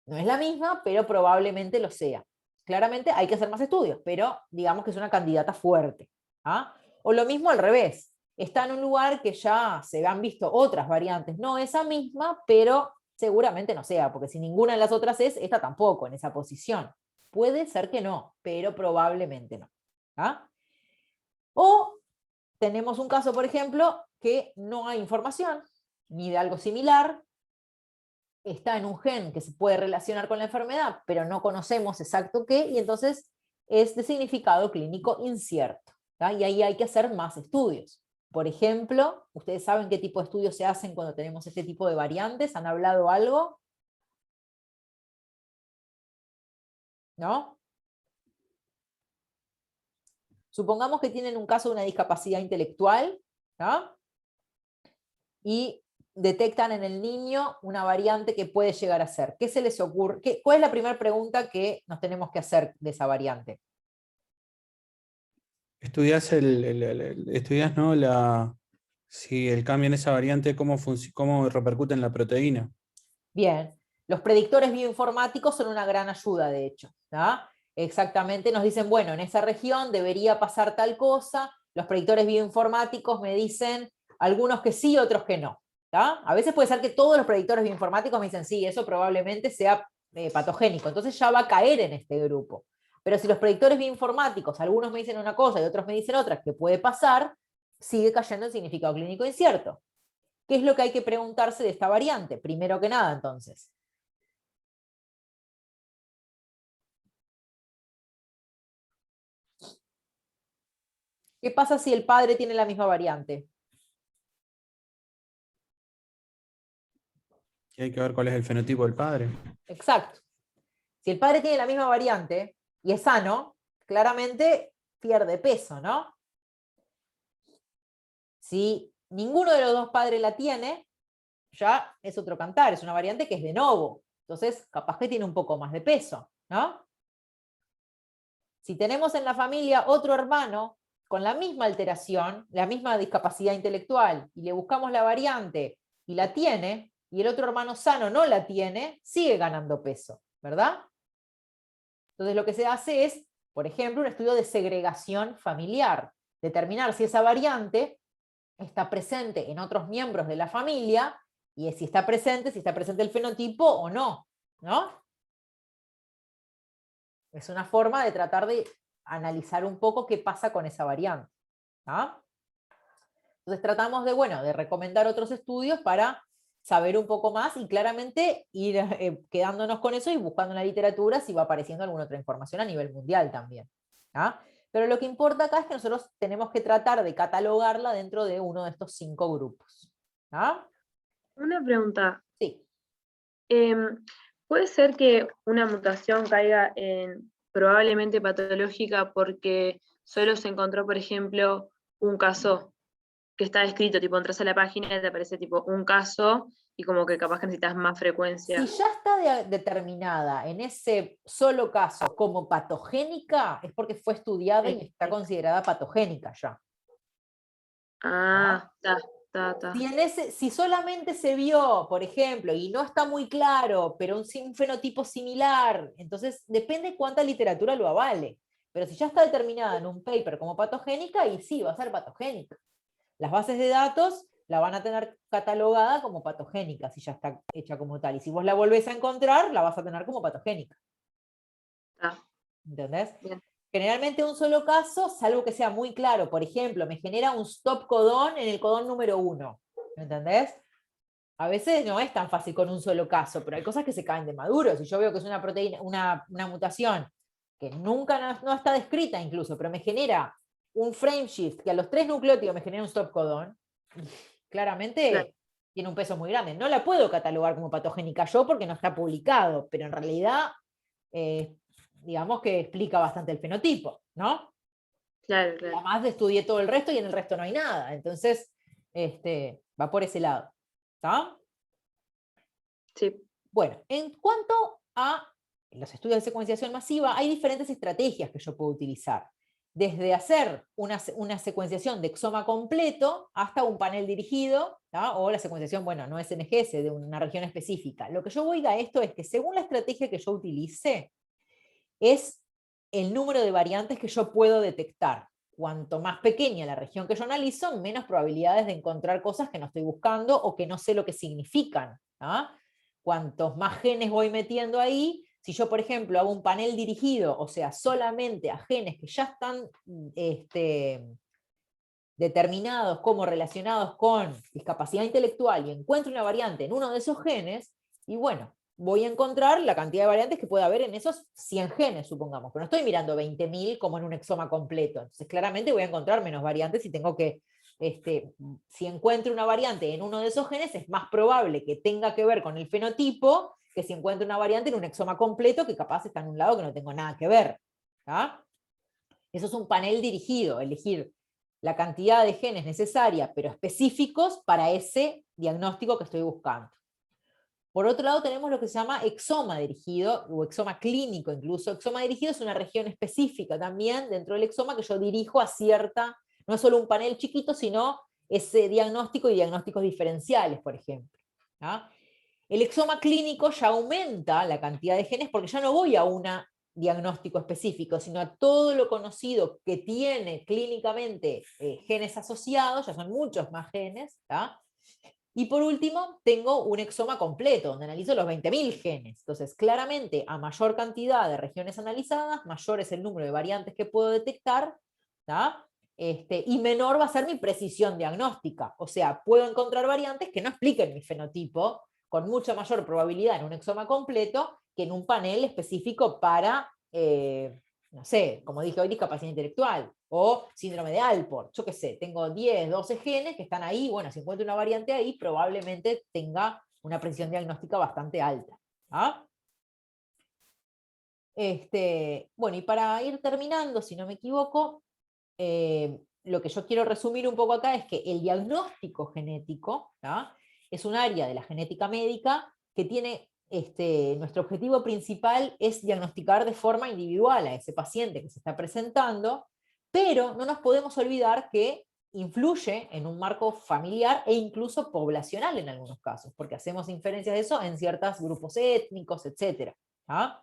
no es la misma, pero probablemente lo sea. Claramente hay que hacer más estudios, pero digamos que es una candidata fuerte. ¿Ah? O lo mismo al revés, está en un lugar que ya se han visto otras variantes, no esa misma, pero seguramente no sea, porque si ninguna de las otras es, esta tampoco en esa posición. Puede ser que no, pero probablemente no. ¿Ah? O tenemos un caso, por ejemplo, que no hay información, ni de algo similar, está en un gen que se puede relacionar con la enfermedad, pero no conocemos exacto qué, y entonces es de significado clínico incierto. ¿tá? Y ahí hay que hacer más estudios. Por ejemplo, ¿ustedes saben qué tipo de estudios se hacen cuando tenemos este tipo de variantes? ¿Han hablado algo? ¿No? Supongamos que tienen un caso de una discapacidad intelectual, ¿no? Y detectan en el niño una variante que puede llegar a ser. ¿Qué se les ocurre? ¿Cuál es la primera pregunta que nos tenemos que hacer de esa variante? Estudiás estudiás, ¿no? Si el cambio en esa variante, cómo repercute en la proteína. Bien, los predictores bioinformáticos son una gran ayuda, de hecho. ¿tá? Exactamente, nos dicen, bueno, en esa región debería pasar tal cosa, los predictores bioinformáticos me dicen algunos que sí, otros que no. ¿tá? A veces puede ser que todos los predictores bioinformáticos me dicen, sí, eso probablemente sea patogénico, entonces ya va a caer en este grupo. Pero si los predictores bioinformáticos, algunos me dicen una cosa y otros me dicen otra, que puede pasar, sigue cayendo en significado clínico incierto. ¿Qué es lo que hay que preguntarse de esta variante? Primero que nada, entonces. ¿Qué pasa si el padre tiene la misma variante? Y hay que ver cuál es el fenotipo del padre. Exacto. Si el padre tiene la misma variante y es sano, claramente pierde peso, ¿no? Si ninguno de los dos padres la tiene, ya es otro cantar, es una variante que es de novo. Entonces, capaz que tiene un poco más de peso, ¿no? Si tenemos en la familia otro hermano con la misma alteración, la misma discapacidad intelectual, y le buscamos la variante y la tiene, y el otro hermano sano no la tiene, sigue ganando peso, ¿verdad? Entonces lo que se hace es, por ejemplo, un estudio de segregación familiar, determinar si esa variante está presente en otros miembros de la familia, y si está presente el fenotipo o no, ¿no? Es una forma de tratar de analizar un poco qué pasa con esa variante. ¿ah? Entonces tratamos de recomendar otros estudios para saber un poco más y claramente ir quedándonos con eso y buscando en la literatura si va apareciendo alguna otra información a nivel mundial también. ¿ah? Pero lo que importa acá es que nosotros tenemos que tratar de catalogarla dentro de uno de estos 5 grupos. ¿ah? Una pregunta. Sí. ¿Puede ser que una mutación caiga en probablemente patológica porque solo se encontró, por ejemplo, un caso que está escrito, tipo entras a la página y te aparece tipo un caso y como que capaz que necesitas más frecuencia? Si ya está determinada en ese solo caso como patogénica, es porque fue estudiada y está considerada patogénica ya. Ah, está. Si solamente se vio, por ejemplo, y no está muy claro, pero un fenotipo similar, entonces depende cuánta literatura lo avale. Pero si ya está determinada en un paper como patogénica, y sí, va a ser patogénica. Las bases de datos la van a tener catalogada como patogénica, si ya está hecha como tal. Y si vos la volvés a encontrar, la vas a tener como patogénica. ¿Entendés? Bien. Generalmente un solo caso, salvo que sea muy claro, por ejemplo, me genera un stop codón en el codón número 1. ¿Entendés? A veces no es tan fácil con un solo caso, pero hay cosas que se caen de maduro. Si yo veo que es una proteína, una mutación que nunca no está descrita incluso, pero me genera un frame shift que a los 3 nucleótidos me genera un stop codón, claramente Claro. tiene un peso muy grande. No la puedo catalogar como patogénica yo porque no está publicado, pero en realidad digamos que explica bastante el fenotipo, ¿no? Claro. Además estudié todo el resto y en el resto no hay nada. Entonces, va por ese lado. ¿Está? Sí. Bueno, en cuanto a los estudios de secuenciación masiva, hay diferentes estrategias que yo puedo utilizar. desde hacer una secuenciación de exoma completo hasta un panel dirigido, ¿tá? O la secuenciación, bueno, no es NGS, de una región específica. Lo que yo voy a esto es que según la estrategia que yo utilice, es el número de variantes que yo puedo detectar. Cuanto más pequeña la región que yo analizo, menos probabilidades de encontrar cosas que no estoy buscando o que no sé lo que significan, ¿tá? Cuantos más genes voy metiendo ahí, si yo, por ejemplo, hago un panel dirigido, o sea, solamente a genes que ya están determinados como relacionados con discapacidad intelectual y encuentro una variante en uno de esos genes, y bueno, voy a encontrar la cantidad de variantes que puede haber en esos 100 genes, supongamos, pero no estoy mirando 20.000 como en un exoma completo, entonces claramente voy a encontrar menos variantes y tengo que, si encuentro una variante en uno de esos genes, es más probable que tenga que ver con el fenotipo que si encuentro una variante en un exoma completo que capaz está en un lado que no tengo nada que ver. ¿Ah? Eso es un panel dirigido, elegir la cantidad de genes necesaria, pero específicos para ese diagnóstico que estoy buscando. Por otro lado tenemos lo que se llama exoma dirigido, o exoma clínico incluso. Exoma dirigido es una región específica también dentro del exoma que yo dirijo a cierta, no es solo un panel chiquito, sino ese diagnóstico y diagnósticos diferenciales, por ejemplo. ¿Ah? El exoma clínico ya aumenta la cantidad de genes porque ya no voy a un diagnóstico específico, sino a todo lo conocido que tiene clínicamente genes asociados, ya son muchos más genes. ¿Tá? Y por último, tengo un exoma completo, donde analizo los 20.000 genes. Entonces, claramente, a mayor cantidad de regiones analizadas, mayor es el número de variantes que puedo detectar, ¿tá? Y menor va a ser mi precisión diagnóstica. O sea, puedo encontrar variantes que no expliquen mi fenotipo, con mucha mayor probabilidad en un exoma completo que en un panel específico para, no sé, como dije hoy, discapacidad intelectual, o síndrome de Alport, yo qué sé, tengo 10, 12 genes que están ahí, bueno, si encuentro una variante ahí, probablemente tenga una precisión diagnóstica bastante alta. ¿Ah? Bueno, y para ir terminando, si no me equivoco, lo que yo quiero resumir un poco acá es que el diagnóstico genético, ¿tá? Es un área de la genética médica que tiene, nuestro objetivo principal es diagnosticar de forma individual a ese paciente que se está presentando, pero no nos podemos olvidar que influye en un marco familiar e incluso poblacional en algunos casos, porque hacemos inferencias de eso en ciertos grupos étnicos, etc. ¿Ah?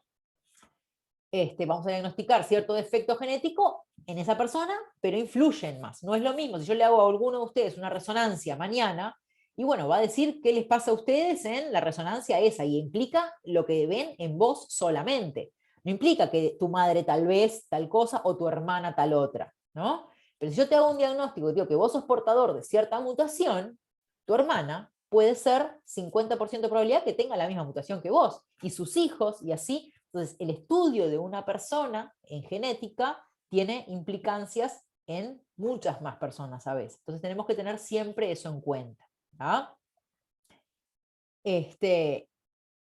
Vamos a diagnosticar cierto defecto genético en esa persona, pero influyen más. No es lo mismo si yo le hago a alguno de ustedes una resonancia mañana, y bueno, va a decir qué les pasa a ustedes en la resonancia esa, y implica lo que ven en vos solamente. No implica que tu madre tal vez tal cosa o tu hermana tal otra, ¿no? Pero si yo te hago un diagnóstico y digo que vos sos portador de cierta mutación, tu hermana puede ser 50% de probabilidad que tenga la misma mutación que vos, y sus hijos, y así. Entonces, el estudio de una persona en genética tiene implicancias en muchas más personas a veces. Entonces, tenemos que tener siempre eso en cuenta. ¿Ah?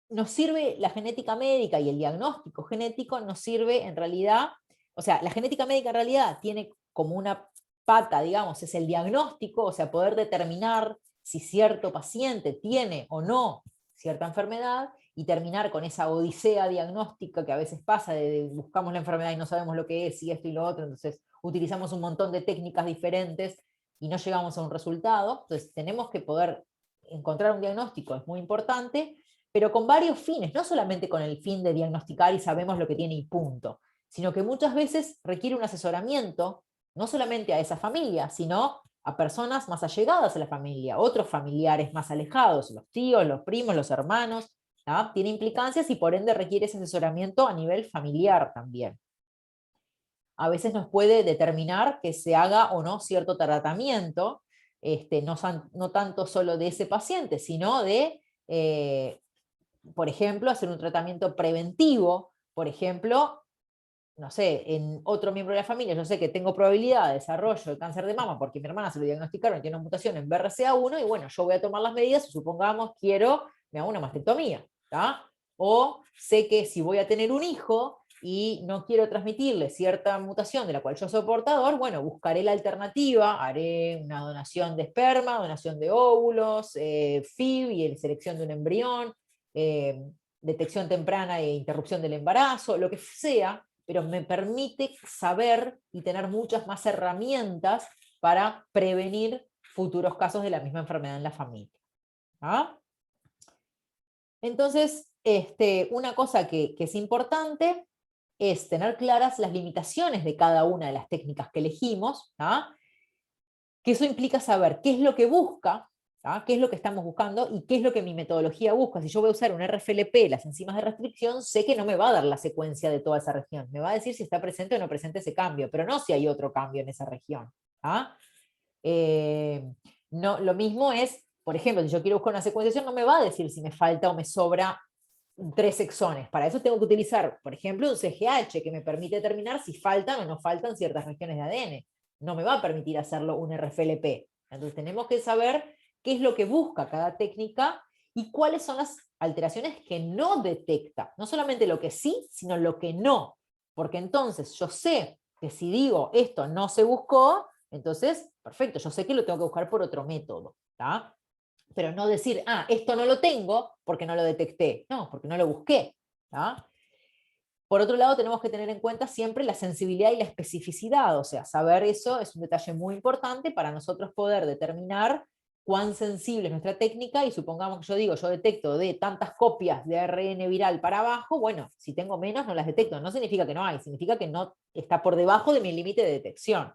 Nos sirve la genética médica y el diagnóstico genético, nos sirve en realidad, o sea, la genética médica en realidad tiene como una pata, digamos, es el diagnóstico, o sea, poder determinar si cierto paciente tiene o no cierta enfermedad, y terminar con esa odisea diagnóstica que a veces pasa, de buscamos la enfermedad y no sabemos lo que es, y esto y lo otro, entonces utilizamos un montón de técnicas diferentes y no llegamos a un resultado. Entonces tenemos que poder encontrar un diagnóstico, es muy importante, pero con varios fines, no solamente con el fin de diagnosticar y sabemos lo que tiene y punto, sino que muchas veces requiere un asesoramiento, no solamente a esa familia, sino a personas más allegadas a la familia, otros familiares más alejados, los tíos, los primos, los hermanos. ¿No? Tiene implicancias y por ende requiere ese asesoramiento a nivel familiar también. A veces nos puede determinar que se haga o no cierto tratamiento, no tanto solo de ese paciente, sino de, por ejemplo, hacer un tratamiento preventivo, por ejemplo, no sé, en otro miembro de la familia, yo sé que tengo probabilidad de desarrollo de cáncer de mama porque mi hermana se lo diagnosticaron y tiene una mutación en BRCA1, y bueno, yo voy a tomar las medidas, supongamos, me hago una mastectomía, ¿tá? O sé que si voy a tener un hijo y no quiero transmitirle cierta mutación de la cual yo soy portador, bueno, buscaré la alternativa, haré una donación de esperma, donación de óvulos, FIV y selección de un embrión, detección temprana e interrupción del embarazo, lo que sea, pero me permite saber y tener muchas más herramientas para prevenir futuros casos de la misma enfermedad en la familia. ¿Ah? Entonces, una cosa que es importante es tener claras las limitaciones de cada una de las técnicas que elegimos, que eso implica saber qué es lo que busca, qué es lo que estamos buscando y qué es lo que mi metodología busca. Si yo voy a usar un RFLP, las enzimas de restricción, sé que no me va a dar la secuencia de toda esa región, me va a decir si está presente o no presente ese cambio, pero no si hay otro cambio en esa región. No, lo mismo es, por ejemplo, si yo quiero buscar una secuenciación, no me va a decir si me falta o me sobra 3 exones. Para eso tengo que utilizar, por ejemplo, un CGH que me permite determinar si faltan o no faltan ciertas regiones de ADN. No me va a permitir hacerlo un RFLP. Entonces tenemos que saber qué es lo que busca cada técnica y cuáles son las alteraciones que no detecta. No solamente lo que sí, sino lo que no. Porque entonces yo sé que si digo esto no se buscó, entonces, perfecto, yo sé que lo tengo que buscar por otro método. Pero no decir, esto no lo tengo porque no lo detecté. No, porque no lo busqué. Por otro lado, tenemos que tener en cuenta siempre la sensibilidad y la especificidad, o sea, saber eso es un detalle muy importante para nosotros poder determinar cuán sensible es nuestra técnica, y supongamos que yo digo, yo detecto de tantas copias de ARN viral para abajo, bueno, si tengo menos no las detecto, no significa que no hay, significa que no está por debajo de mi límite de detección.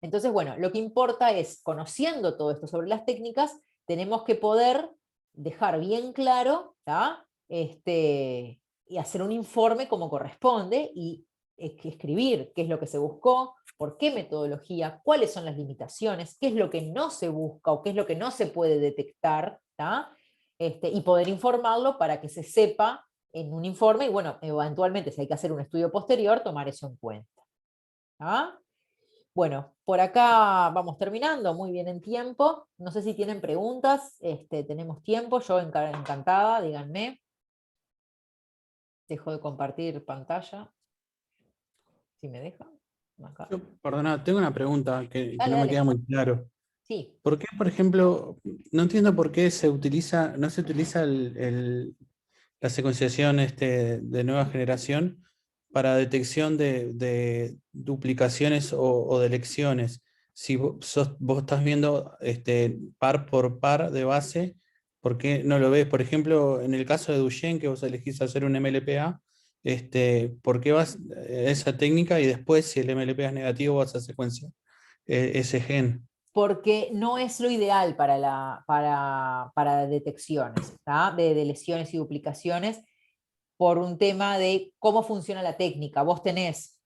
Entonces, bueno, lo que importa es, conociendo todo esto sobre las técnicas, tenemos que poder dejar bien claro, y hacer un informe como corresponde, y escribir qué es lo que se buscó, por qué metodología, cuáles son las limitaciones, qué es lo que no se busca o qué es lo que no se puede detectar, y poder informarlo para que se sepa en un informe, y bueno, eventualmente si hay que hacer un estudio posterior, tomar eso en cuenta. Bueno, por acá vamos terminando, muy bien en tiempo. No sé si tienen preguntas, tenemos tiempo, yo encantada, díganme. Dejo de compartir pantalla, si me deja. Acá. Perdona, tengo una pregunta que Dale, no me dale. queda muy claro. Sí. ¿Por qué, por ejemplo, no entiendo por qué no se utiliza la secuenciación de nueva generación para detección de duplicaciones o de lecciones? Si vos estás viendo par por par de base, ¿por qué no lo ves? Por ejemplo, en el caso de Duchenne, que vos elegís hacer un MLPA, ¿por qué vas a esa técnica y después, si el MLPA es negativo, vas a secuenciar ese gen? Porque no es lo ideal para detecciones, de lesiones y duplicaciones, por un tema de cómo funciona la técnica. Vos tenés,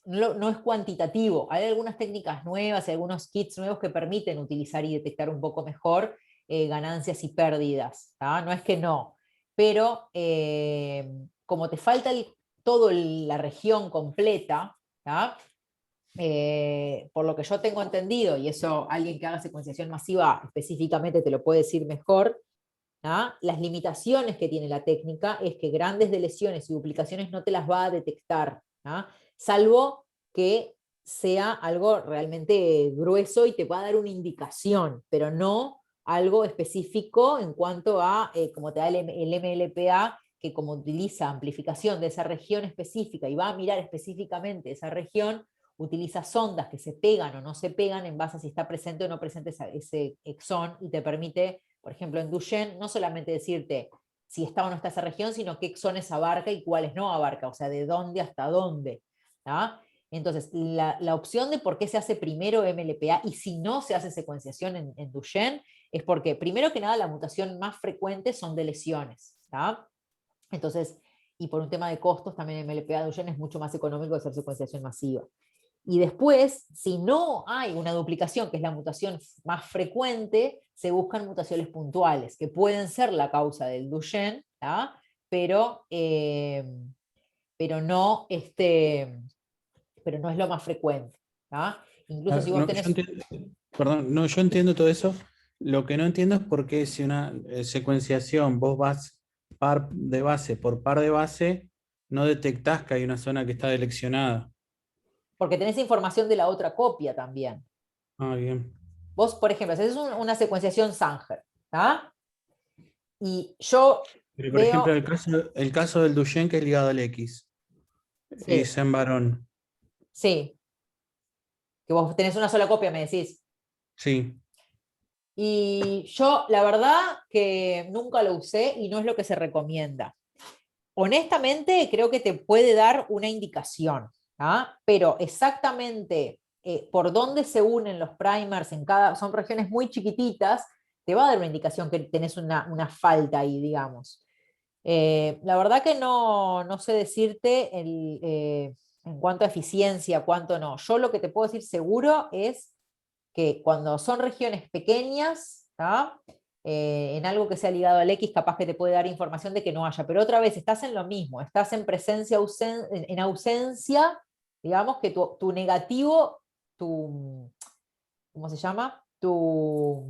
no es cuantitativo, hay algunas técnicas nuevas, hay algunos kits nuevos que permiten utilizar y detectar un poco mejor ganancias y pérdidas, no es que no, pero como te falta toda la región completa, por lo que yo tengo entendido, y eso alguien que haga secuenciación masiva específicamente te lo puede decir mejor, las limitaciones que tiene la técnica es que grandes lesiones y duplicaciones no te las va a detectar, salvo que sea algo realmente grueso y te va a dar una indicación, pero no algo específico en cuanto a, como te da el MLPA, que como utiliza amplificación de esa región específica y va a mirar específicamente esa región, utiliza sondas que se pegan o no se pegan en base a si está presente o no presente ese exón, y te permite, por ejemplo, en Duchenne, no solamente decirte si está o no está esa región, sino qué exones abarca y cuáles no abarca, o sea, de dónde hasta dónde. Entonces, la opción de por qué se hace primero MLPA y si no se hace secuenciación en Duchenne, es porque, primero que nada, la mutación más frecuente son de lesiones. Entonces, y por un tema de costos, también MLPA Duchenne es mucho más económico que hacer secuenciación masiva. Y después, si no hay una duplicación, que es la mutación más frecuente, se buscan mutaciones puntuales, que pueden ser la causa del Duchenne, pero, pero, no, pero no es lo más frecuente. Incluso si vos tenés... yo entiendo todo eso. Lo que no entiendo es por qué si una secuenciación vos vas par de base por par de base, no detectás que hay una zona que está deleccionada. Porque tenés información de la otra copia también. Bien. Vos, por ejemplo, haces una secuenciación Sanger, y yo Pero, por veo- ejemplo, el caso del Duchenne que es ligado al X, Sí. es en varón. Sí, que vos tenés una sola copia, me decís. Sí. Y yo, la verdad, que nunca lo usé y no es lo que se recomienda. Honestamente, creo que te puede dar una indicación, ¿ah? Pero exactamente por dónde se unen los primers en cada, son regiones muy chiquititas, te va a dar una indicación que tenés una falta ahí, digamos. La verdad que no sé decirte en cuanto a eficiencia, cuánto no. Yo lo que te puedo decir seguro es que cuando son regiones pequeñas, ¿tá? En algo que sea ligado al X, capaz que te puede dar información de que no haya. Pero otra vez, estás en lo mismo, estás en presencia, en ausencia, digamos que tu negativo, ¿cómo se llama? Tu